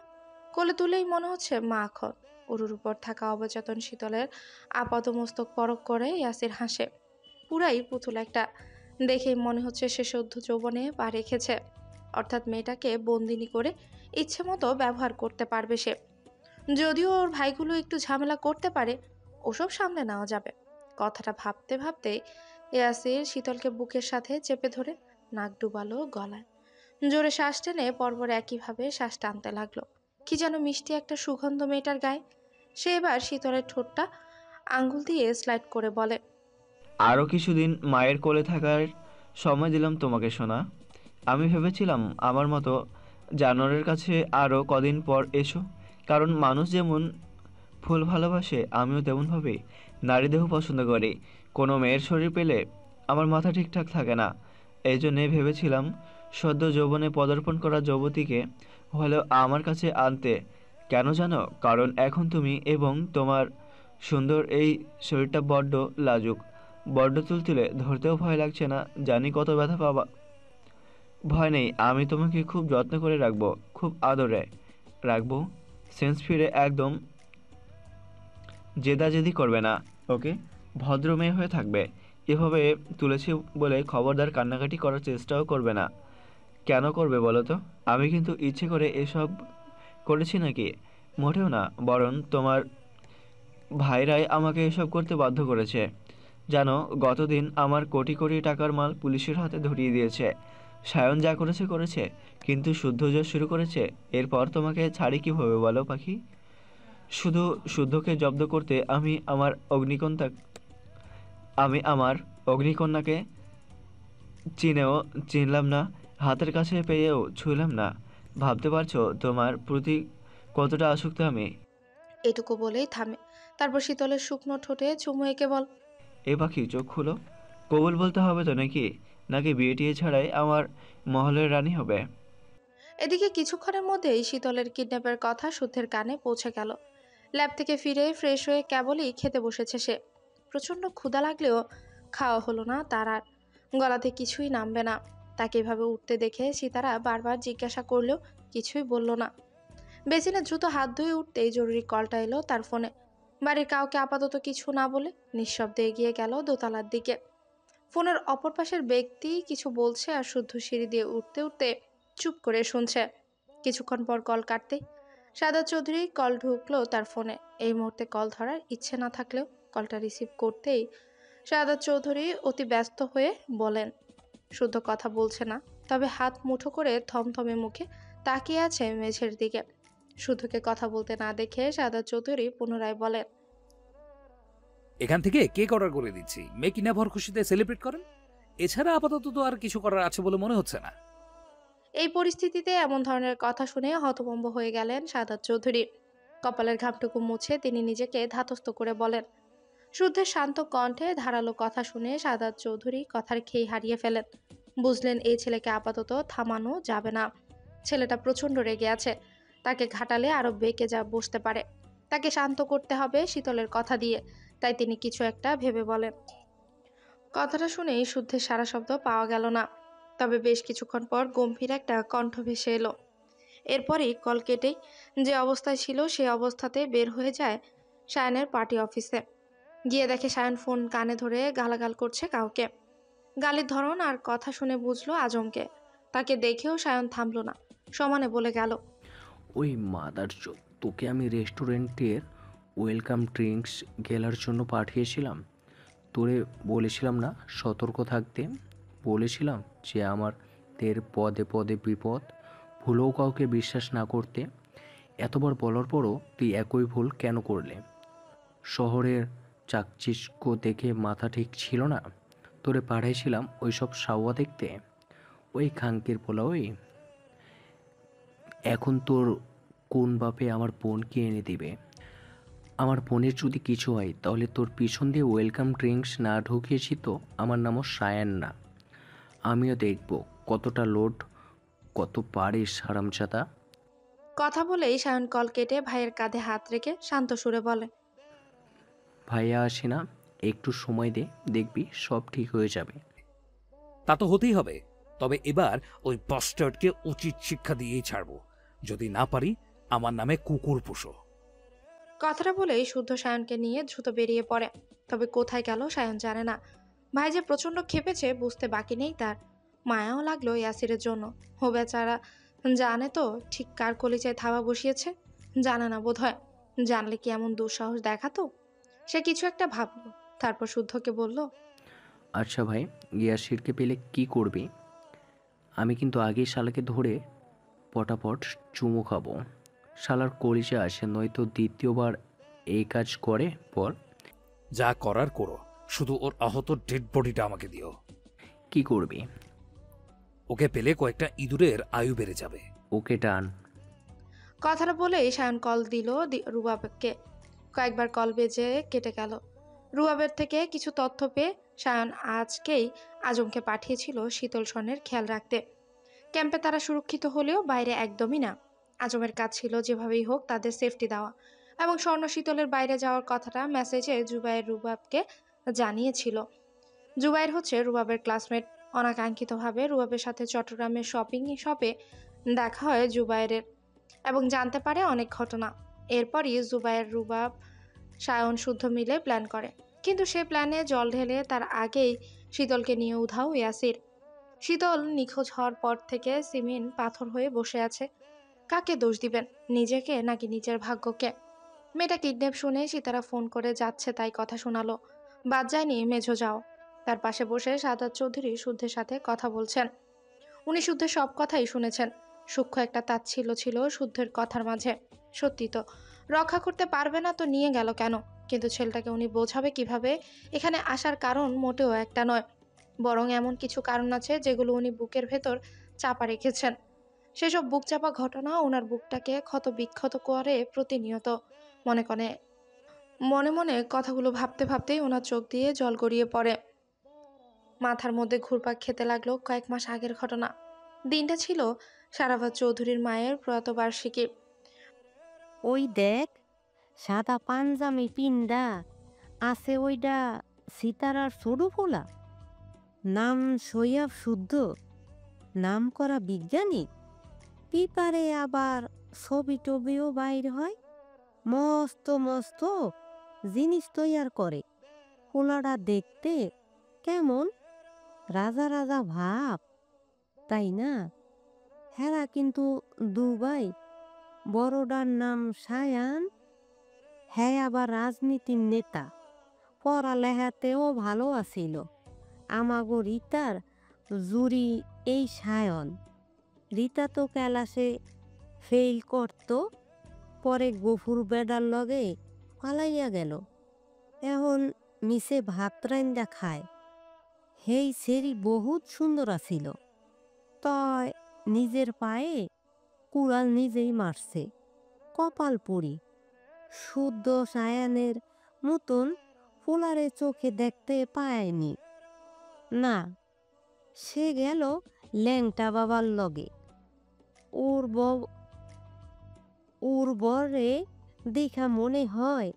কোলে তুলেই মনে হচ্ছে মাখন। উরুর উপর থাকা অবচেতন শীতলের আপাদমস্তক পরক করে ইয়াসির হাসে। পুরাই পুতুল একটা। দেখেই মনে হচ্ছে সে সদ্য যৌবনে পা রেখেছে। অর্থাৎ মেয়েটাকে বন্দিনী করে ইচ্ছে মতো ব্যবহার করতে পারবে সে। যদিও ওর ভাইগুলো একটু ঝামেলা করতে পারে, ওসব সামলে নেওয়া যাবে। কথাটা ভাবতে ভাবতে ইয়াসির শীতলকে বুকের সাথে চেপে ধরে নাক ডুবালো গলায়। জোরে শ্বাস টেনে পরপর একইভাবে শ্বাস টানতে লাগলো। কি যেন মিষ্টি একটা সুগন্ধ মেয়েটার গায়ে। সে এবার শীতলের ঠোঁটটা আঙ্গুল দিয়ে স্লাইড করে বলে, আরও কিছুদিন মায়ের কোলে থাকার সময় দিলাম তোমাকে সোনা। আমি ভেবেছিলাম আমার মতো জানোয়ারের কাছে আরও কদিন পর এসো, কারণ মানুষ যেমন ফুল ভালোবাসে আমিও তেমনভাবে নারী দেহ পছন্দ করি। কোনো মেয়ের শরীর পেলে আমার মাথা ঠিকঠাক থাকে না। এই জন্যে ভেবেছিলাম সদ্য যৌবনে পদার্পণ করা যুবতীকে হলেও আমার কাছে আনতে। কেন জানো? কারণ এখন তুমি এবং তোমার সুন্দর এই শরীরটা বড্ড লাজুক, বড্ড তুলতুলে, ধরতেও ভয় লাগছে না। জানি কত ব্যথা পাবা। ভয় নেই, আমি তোমাকে খুব যত্ন করে রাখবো, খুব আদরে রাখবো। সেন্স ফিরে একদম জেদাজেদি করবে না, ওকে? ভদ্র মেয়ে হয়ে থাকবে। এভাবে তুলেছি বলে খবরদার কান্নাকাটি করার চেষ্টাও করবে না। কেন করবে বলো তো? আমি কিন্তু ইচ্ছে করে এসব করেছি নাকি? মোটেও না, বরং তোমার ভাইরাই আমাকে এসব করতে বাধ্য করেছে। জানো, গতদিন আমার কোটি কোটি টাকার মাল পুলিশের হাতে ধরিয়ে দিয়েছে। সায়ন যা করেছে করেছে, কিন্তু শুদ্ধ যা শুরু করেছে। এরপর তোমাকে ছাড়ি কীভাবে বলো পাখি? শুধু শুদ্ধকে জব্দ করতে আমি আমার অগ্নিকন্যাকে চিনলাম না, হাতের কাছে পেয়েও ছুঁলাম না। ভাবতে পারছো তোমার প্রতি কতটা আসক্ত আমি? এটুকু বলেই থামে। তারপর শীতলের শুকনো ঠোঁটে চুমু এঁকে বল, এ পাখি চোখ খুলো। কবুল বলতে হবে তো নাকি? নাকি বিয়ে টিয়ে ছাড়াই আমার মহলের রানী হবে? এদিকে কিছুক্ষণের মধ্যেই শীতলের কিডন্যাপের কথা শুদ্ধের কানে পৌঁছে গেল। ল্যাব থেকে ফিরে ফ্রেশ হয়ে কেবলই খেতে বসেছে সে। প্রচণ্ড ক্ষুধা লাগলেও খাওয়া হলো না তার আর। গলাতে কিছুই নামবে না। তাকে এভাবে উঠতে দেখে সীতারা বারবার জিজ্ঞাসা করলেও কিছুই বলল না। বেসিনে দ্রুত হাত ধুয়ে উঠতেই জরুরি কলটা এলো তার ফোনে। বাড়ির কাউকে আপাতত কিছু না বলে নিঃশব্দে এগিয়ে গেল দোতলার দিকে। ফোনের অপর পাশের ব্যক্তি কিছু বলছে আর শুদ্ধ সিঁড়ি দিয়ে উঠতে উঠতে চুপ করে শুনছে। কিছুক্ষণ পর কল কাটতে সাদাত চৌধুরী কল ঢুকলো তার ফোনে। এই মুহূর্তে কল ধরার ইচ্ছে না থাকলেও কলটা রিসিভ করতেই সাদাত চৌধুরী অতি ব্যস্ত হয়ে বলেন, শুদ্ধ কথা বলছে না, তবে হাত মুঠো করে থমথমে মুখে তাকিয়ে আছে মেঝের দিকে। শুদ্ধকে কথা বলতে না দেখে সাদাত চৌধুরী পুনরায় বলেন, এখান থেকে কেক অর্ডার করে দিচ্ছি, মেক ইন ভর খুশিতে সেলিব্রেট করেন। এছাড়া আপাতত তো আর কিছু করার আছে বলে মনে হচ্ছে না। এই পরিস্থিতিতে এমন ধরনের কথা শুনে হতভম্ব হয়ে গেলেন সাদাত চৌধুরী। কপালের ঘামটুকু মুছে তিনি নিজেকে ধাতস্থ করে বলেন। শুদ্ধের শান্ত কণ্ঠে ধারালো কথা শুনে সাদাত চৌধুরী কথার খেই হারিয়ে ফেলেন। বুঝলেন এই ছেলেকে আপাতত থামানো যাবে না। ছেলেটা প্রচণ্ড রেগে আছে, তাকে ঘাটালে আরো বেঁকে বসতে পারে। তাকে শান্ত করতে হবে শীতলের কথা দিয়ে। তাই তিনি কিছু একটা ভেবে বলেন। কথাটা শুনেই শুদ্ধের সারা শব্দ পাওয়া গেল না, তবে বেশ কিছুক্ষণ পর গম্ভীর একটা কণ্ঠ ভেসে এলো। এরপরই কল কেটেই যে অবস্থায় ছিল সে অবস্থাতে বের হয়ে যায় সায়নের পার্টি অফিসে। গিয়ে দেখে সায়ন ফোন কানে ধরে গালাগাল করছে কাউকে। গালির ধরন আর কথা শুনে বুঝলো আজমকে। তাকে দেখেও সায়ন থামলো না, সমানে বলে গেল, ওই মাদারচোদ, তোকে আমি রেস্টুরেন্টের ওয়েলকাম ড্রিঙ্কস গেলার জন্য পাঠিয়েছিলাম। তোরে বলেছিলাম না সতর্ক থাকতে? বলেছিলাম যে আমাদের পদে পদে বিপদ, ভুলেও কাউকে বিশ্বাস না করতে। এতবার বলার পরও তুই একই ভুল কেন করলে? শহরের চাকচিক্য দেখে মাথা ঠিক ছিল না? তোরে পাঠাইছিলাম ওইসব সাওয়া দেখতে। ওই খাঙ্কির পোলা ওই। এখন তোর কোন বাপে আমার বোনকে এনে দিবে? আমার বোনের যদি কিছু হয় তাহলে তোর পিছন দিয়ে ওয়েলকাম ড্রিঙ্কস না ঢুকিয়েছি তো আমার নামও সায়ান না। আমিও দেখব কতটা লোড কত পারিস হারামজাদা। কথা বলেই সায়ন কল কেটে ভাইয়ের কাঁধে হাত রেখে শান্ত সুরে বলে, ভাইয়া আসে না, একটু সময় দে, দেখবি সব ঠিক হয়ে যাবে। তা তো হতেই হবে, তবে এবার ওই বাস্টার্ডকে উচিত শিক্ষা দিয়েই ছাড়বো। যদি না পারি আমার নামে কুকুর পোষো। কথাটা বলেই শুদ্ধ সায়নকে নিয়ে দ্রুত বেরিয়ে পড়ে। তবে কোথায় গেল সায়ন জানে না। ভাই যে প্রচন্ড খেপেছে বুঝতে বাকি নেই তার। মায়াও লাগলো ইয়াসিরের জন্য। ও বেচারা জানে তো ঠিক কার কলিজায় থাবা বসিয়েছে? জানে না বোধ হয়। জানলে কি এমন দুঃসাহস দেখাতো? সে কিছু একটা ভাবলো, তারপর শুদ্ধকে বলল, আচ্ছা ভাই, ইয়াসিরকে পেলে কি করবি? আমি কিন্তু আগেই শালাকে ধরে পটাপট চুমু খাবো। শালার কলিজা আসে, নয়তো দ্বিতীয়বার এই কাজ করে পর। যা করার করো, শুধু ওর আহত ডেড বডিটা আমাকে দিও। কি করবি? ওকে পেলে কয়েকটা ইঁদুরের আয়ু বেড়ে যাবে। ওকে ডান। কথাটা বলেই সায়ন কল দিল রুবাবকে। কয়েকবার কল বেজে কেটে গেল। রুবাবের থেকে কিছু তথ্য পেয়ে সায়ন আজকেই আজমকে পাঠিয়েছিল শীতল স্বর্ণের খেয়াল রাখতে। ক্যাম্পে তারা সুরক্ষিত হলেও বাইরে একদমই না। আজমের কাজ ছিল যেভাবেই হোক তাদের সেফটি দেওয়া, এবং স্বর্ণ শীতলের বাইরে যাওয়ার কথাটা মেসেজে জুবাইর রুবাবকে জানিয়েছিল। জুবাইর হচ্ছে রুবাবের ক্লাসমেট। অনাকাঙ্ক্ষিতভাবে রুবাবের সাথে চট্টগ্রামের শপিং শপে দেখা হয় জুবাইরের, এবং জানতে পারে অনেক ঘটনা। এরপরই জুবাইর, রুবাব, সায়ন শুদ্ধ মিলে প্ল্যান করে। কিন্তু সে প্ল্যানে জল ঢেলে তার আগেই শীতলকে নিয়ে উধাও ইয়াসির। শীতল নিখোঁজ হওয়ার পর থেকে সিমেন্ট পাথর হয়ে বসে আছে। কাকে দোষ দিবেন, নিজেকে নাকি নিজের ভাগ্যকে? মেয়েটা কিডন্যাপ শুনে সীতারা ফোন করে যাচ্ছে তাই কথা শোনালো। বাদ যায়নি মেঝো যাও। তার পাশে বসে সাদাত চৌধুরী শুদ্ধের সাথে কথা বলছেন। উনি শুদ্ধের সব কথাই শুনেছেন। সূক্ষ্ম একটা তাচ্ছিল্য ছিল শুদ্ধের কথার মাঝে। সত্যি তো, রক্ষা করতে পারবে না তো নিয়ে গেল কেন? কিন্তু ছেলেটাকে উনি বোঝাবে কিভাবে? এখানে আসার কারণ মোটেও একটা নয়, বরং এমন কিছু কারণ আছে যেগুলো উনি বুকের ভেতর চাপা রেখেছেন। সেসব বুক চাপা ঘটনা ওনার বুকটাকে ক্ষত বিক্ষত করে প্রতিনিয়ত। মনে মনে কথাগুলো ভাবতে ভাবতেই ওনার চোখ দিয়ে জল গড়িয়ে পড়ে। মাথার মধ্যে ঘুরপাক খেতে লাগলো কয়েক মাস আগের ঘটনা। দিনটা ছিল সারাভাত চৌধুরীর মায়ের প্রয়াত বার্ষিকী। ওই দেখ, সাদা পাঞ্জামি পিন্ডা আছে ওইডা সীতারার সরু ফোলা। নাম সৈয়ব শুদ্ধ, নাম করা বিজ্ঞানী। পিপারে আবার ছবি টবিও বাইর হয়। মস্ত মস্ত জিনিস তৈয়ার করে। পোলাটা দেখতে কেমন রাজা রাজা ভাব, তাই না? হেরা কিন্তু দুবাই, বড়টার নাম সায়ান, হ্যাঁ আবার রাজনীতির নেতা, পড়ালেখাতেও ভালো আছিল। আমাগো রিতার জুরি এই সায়ন। রিতা তো ক্যালাসে ফেল করত, পরে গফুর বেডার লগে পালাইয়া গেল। এখন মিছে ভাত রাইন্দা খায়। হেই সেরি বহুত সুন্দর আছিল, তয় নিজের পায়ে কুড়াল নিজেই মারছে। কপাল পুরি, শুদ্ধ সায়ানের মতন ফুলারে চোখে দেখতে পায়নি। না, সে গেল ল্যাংটা বাবার লগে। ওর ওর বরে দেখা মনে হয়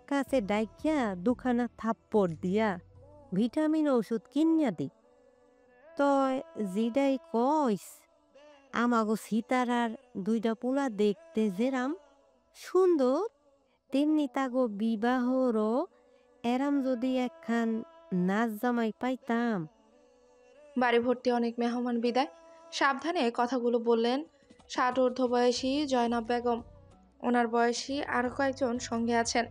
কাছে ডাইকিয়া দুখানা থাপ্পড় দিয়া ভিটামিন ওষুধ কিনিয়া দি। তয় জিডাই কইস, আমাগো সীতারার দুইটা পোলা দেখতে যেরাম সুন্দর, তেমনি তাগো বিবাহরও এরাম যদি একখান নাচ জামাই পাইতাম। বাড়ি ভর্তি অনেক মেহমান বিদায়। সাবধানে কথাগুলো বললেন 60 ঊর্ধ্ব বয়সী জয়নাব বেগম। ওনার বয়সী আরও কয়েকজন সঙ্গে আছেন।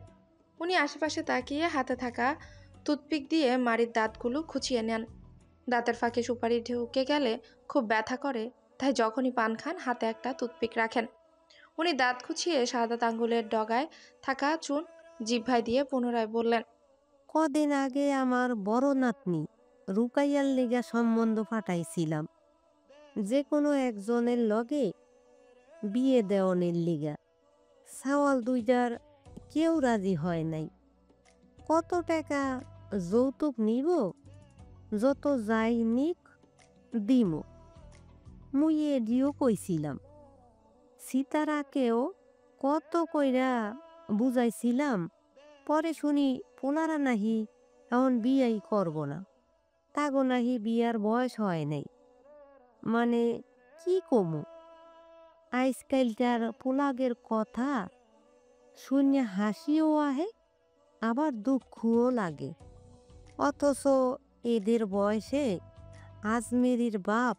উনি আশেপাশে তাকিয়ে হাতে থাকা টুথপিক দিয়ে মাড়ির দাঁতগুলো খুঁচিয়ে নেন। দাঁতের ফাঁকে সুপারি ঢুকে গেলে খুব ব্যথা করে, তাই যখনই পান খান হাতে একটা টুথপিক রাখেন। উনি দাঁত খুঁচিয়ে সাদা আঙ্গুলের ডগায় থাকা চুন জিহ্বায় দিয়ে পুনরায় বললেন, কদিন আগে আমার বড় নাতনি রুকাইয়ার লিগা সম্বন্ধ পাঠাইছিলাম, যে কোনো একজনের লগে বিয়ে দেওয়ানের লিগা। সাওয়াল দুইটার কেউ রাজি হয় নাই। কত টাকা যৌতুক নিব, যত যাই নিক দিম। মুই এডিও কইছিলাম, সীতারাকেও কত কইরা বুঝাইছিলাম। পরে শুনি পোলারা নাহি এখন বিয়াই করব না, তাগো নাহি বিয়ার বয়স হয় নাই। মানে কি কমু, আজকালকার পোলাগের কথা শুনে হাসিও আহে, আবার দুঃখও লাগে। অথচ এদের বয়সে আজমেরির বাপ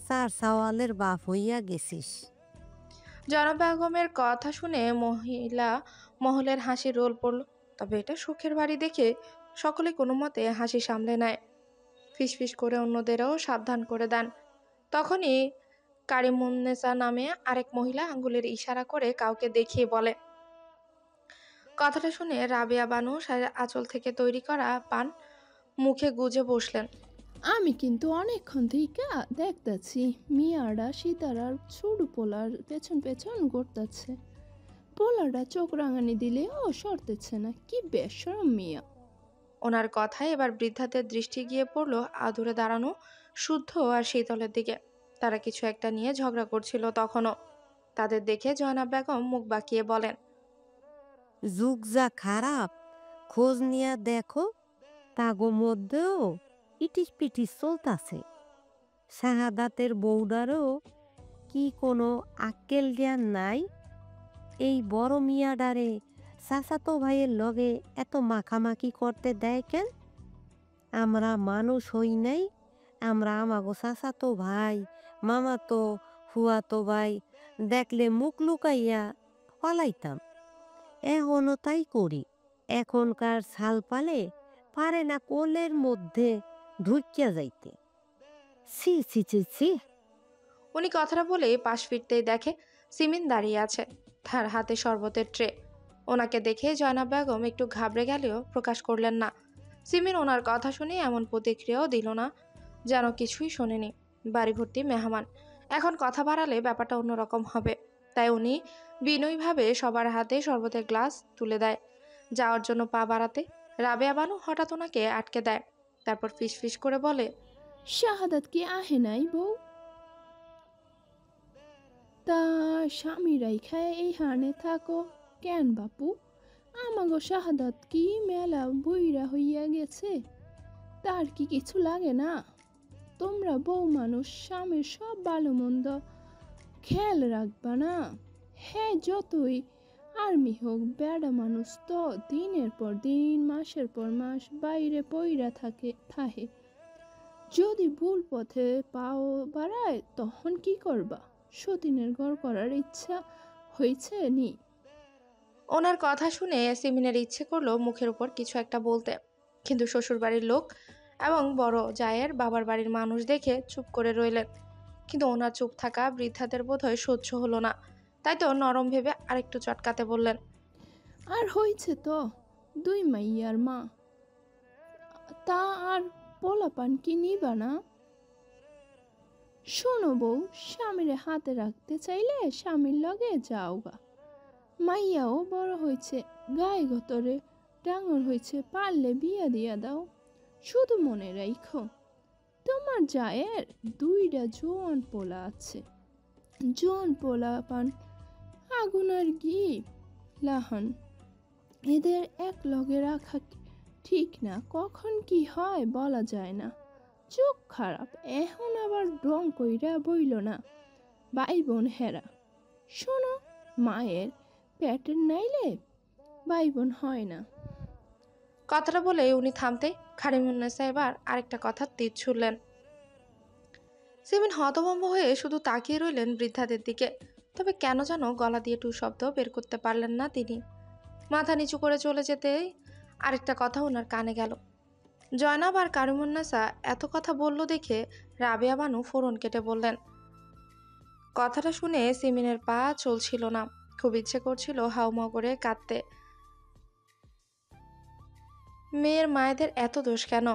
চার সাওয়ালের বাপ হইয়া গেছিস। জয়নাব বেগমের কথা শুনে মহিলা মহলের হাসি রোল পড়ল। তবে এটা সুখের বাড়ি দেখে সকলে কোনো মতে হাসি সামলে নেয়। ফিসফিস করে অন্যদেরও সাবধান করে দেন। তখনই কারিমুন্নেসা নামে আরেক মহিলা আঙ্গুলের ইশারা করে কাউকে দেখিয়ে বলে। কথাটা শুনে রাবেয়া বানু আঁচল থেকে তৈরি করা পান মুখে গুজে বসলেন। আমি কিন্তু অনেকক্ষণ থেকে দেখতেছি মিয়ারা সীতারার ছোট পোলার পেছন পেছন ঘুরতেছে। পোলাটা চোখ রাঙানি দিলেও সরতেছে না, কি বেশরম মিয়া। ওনার কথায় এবার বৃদ্ধাদের দৃষ্টি গিয়ে পড়ল আদুরে দাঁড়ানো শুদ্ধ আর শীতলের দিকে। তারা কিছু একটা নিয়ে ঝগড়া করছিল তখনও। তাদের দেখে জয়নাব বেগম মুখ বাঁকিয়ে বলেন, যুগ যা খারাপ, খোঁজ নিয়া দেখো, তাগো মধ্যেও ইটিস পিটিস চলতাছে। শাহাদাতের বউডারও কি কোনো আক্কেল জ্ঞান নাই? এই বড় মিয়াডারে চাচাতো ভাইয়ের লগে এত মাখামাখি করতে দেয় কেন? আমরা মানুষ হই নাই? আমরা আমাগো চাচাতো ভাই, মামাতো, ফুয়াতো ভাই দেখলে মুখ লুকাইয়া পলাইতাম। এখনও তাই করি। এখনকার ছাল পালে পারে না কোলের মধ্যে ঢুকিয়া যাইতে। ছি ছি ছি ছি। উনি কথাটা বলে পাশ ফিরতেই দেখে সিমিন দাঁড়িয়ে আছে, তার হাতে শরবতের ট্রে। ওনাকে দেখে জয়নাব বেগম একটু ঘাবড়ে গেলেও প্রকাশ করলেন না। সিমিন ওনার কথা শুনে এমন প্রতিক্রিয়াও দিল না যেন কিছুই শোনেনি। বাড়ি ভর্তি মেহমান, এখন কথা বাড়ালে ব্যাপারটা অন্যরকম হবে। তাই উনি বিনয়ীভাবে সবার হাতে শরবতের গ্লাস তুলে দেয়। যাওয়ার জন্য পা বাড়াতে রাবেয়া বানু হঠাৎ ওনাকে আটকে দেয়। তারপর ফিসফিস করে বলে, শাহাদাত কি আহে নাই বউ? তা স্বামীরাই খায় এই হানে থাকো কেন বাপু? আমাগো শাহাদাত কি মেলা বইরা হইয়া গেছে, তার কি কিছু লাগে না? তোমরা বউ মানুষ, স্বামীর সব ভালো মন্দ খেয়াল রাখবা না? হ্যাঁ, যতই আর্মি হোক, বেড়া মানুষ তো দিনের পর দিন মাসের পর মাস বাইরে পইরা থাকে। যদি ভুল পথে পাও বাড়ায় তখন কি করবা? সতীনের ঘর করার ইচ্ছা হয়েছে নি? ওনার কথা শুনে সিমিনের ইচ্ছে করলো মুখের উপর কিছু একটা বলতে, কিন্তু শ্বশুরবাড়ির লোক এবং বড় জায়ের বাবার বাড়ির মানুষ দেখে চুপ করে রইলেন। কিন্তু ওনার চুপ থাকা বৃদ্ধাদের বোধহয় সহ্য হলো না, তাই তো নরম ভেবে আরেকটু চটকাতে বললেন, আর হয়েছে তো, 2 মাইয়ার মা, তা আর পোলাপান কি নিবা না? শোনো বউ, স্বামীরে হাতে রাখতে চাইলে স্বামীর লগে যাওগা। মাইয়াও বড় হয়েছে, গায়ে গতরে ডাঙর হয়েছে, পারলে বিয়া দিয়া দাও। শুধু মনে রাখো, তোমার জায়ের 2টা জোয়ান পোলা আছে। জোয়ান পোলা পান আগুন আর কি লাহান, এদের এক লগে রাখা ঠিক না, কখন কি হয় বলা যায় না। চোখ খারাপ, এখন আবার রং কইরা বইল না। ভাই বোন হেরা, শোনো, মায়ের পেটের নাইলে ভাই বোন হয় না। কথাটা বলে উনি থামতে খারিমুন্নেসা এবার আরেকটা কথা তীর ছুড়লেন। সিমিন হতভম্ব হয়ে শুধু তাকিয়ে রইলেন বৃদ্ধাদের দিকে। তবে কেন যেন গলা দিয়ে টু শব্দ বের করতে পারলেন না তিনি। মাথা নিচু করে চলে যেতেই আরেকটা কথা ওনার কানে গেল। জয়নাব আর কারিমুন্নেসা এত কথা বলল দেখে রাবেয়া বানু ফোড়ন কেটে বললেন। কথাটা শুনে সিমিনের পা চলছিল না, খুব ইচ্ছে করছিল হাউমাউ করে কাঁদতে। মেয়ের মায়েদের এত দোষ কেন?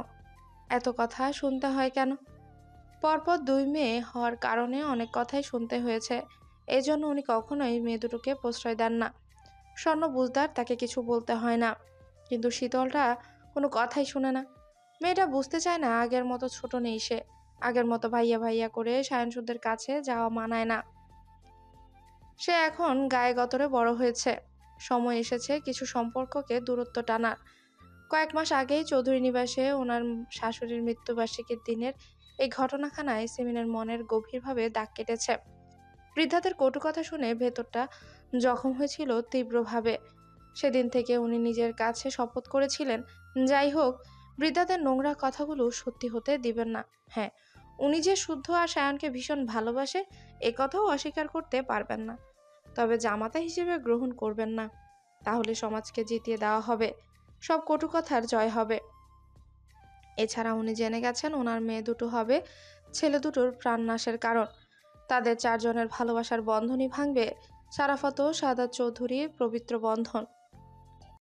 এত কথা শুনতে হয় কেন? পরপর 2 মেয়ে হওয়ার কারণে অনেক কথাই শুনতে হয়েছে। এই জন্য উনি কখনোই মেয়ে দুটোকে প্রশ্রয় দেন না। স্বর্ণ বুঝদার, তাকে কিছু বলতে হয় না, কিন্তু শীতলটা কোনো কথাই শুনে না। মেয়েটা বুঝতে চায় না আগের মতো ছোট নেই সে, আগের মতো ভাইয়া ভাইয়া করে সায়নসুদের কাছে যাওয়া মানায় না। সে এখন গায়ে গতরে বড় হয়েছে। সময় এসেছে কিছু সম্পর্ককে দূরত্ব টানার। কয়েক মাস আগেই চৌধুরী নিবাসে ওনার শাশুড়ির মৃত্যুবার্ষিকীর দিনের এই ঘটনাখানায় সিমিনের মনের গভীরভাবে দাগ কেটেছে। বৃদ্ধাদের কটু কথা শুনে ভেতরটা জখম হয়েছিল তীব্রভাবে। সেদিন থেকে উনি নিজের কাছে শপথ করেছিলেন, যাই হোক বৃদ্ধাদের নোংরা কথাগুলো সত্যি হতে দিবেন না। হ্যাঁ, উনি যে শুদ্ধ আর সায়নকে ভীষণ ভালোবাসে এ কথাও অস্বীকার করতে পারবেন না, তবে জামাতা হিসেবে গ্রহণ করবেন না। তাহলে সমাজকে জিতিয়ে দেওয়া হবে, সব কটু কথার জয় হবে। এছাড়া উনি জেনে গেছেন ওনার মেয়ে দুটো হবে ছেলে দুটোর প্রাণনাশের কারণ। তাদের 4 জনের ভালোবাসার বন্ধনই ভাঙবে শারাফত ও সাদাত চৌধুরীর পবিত্র বন্ধন।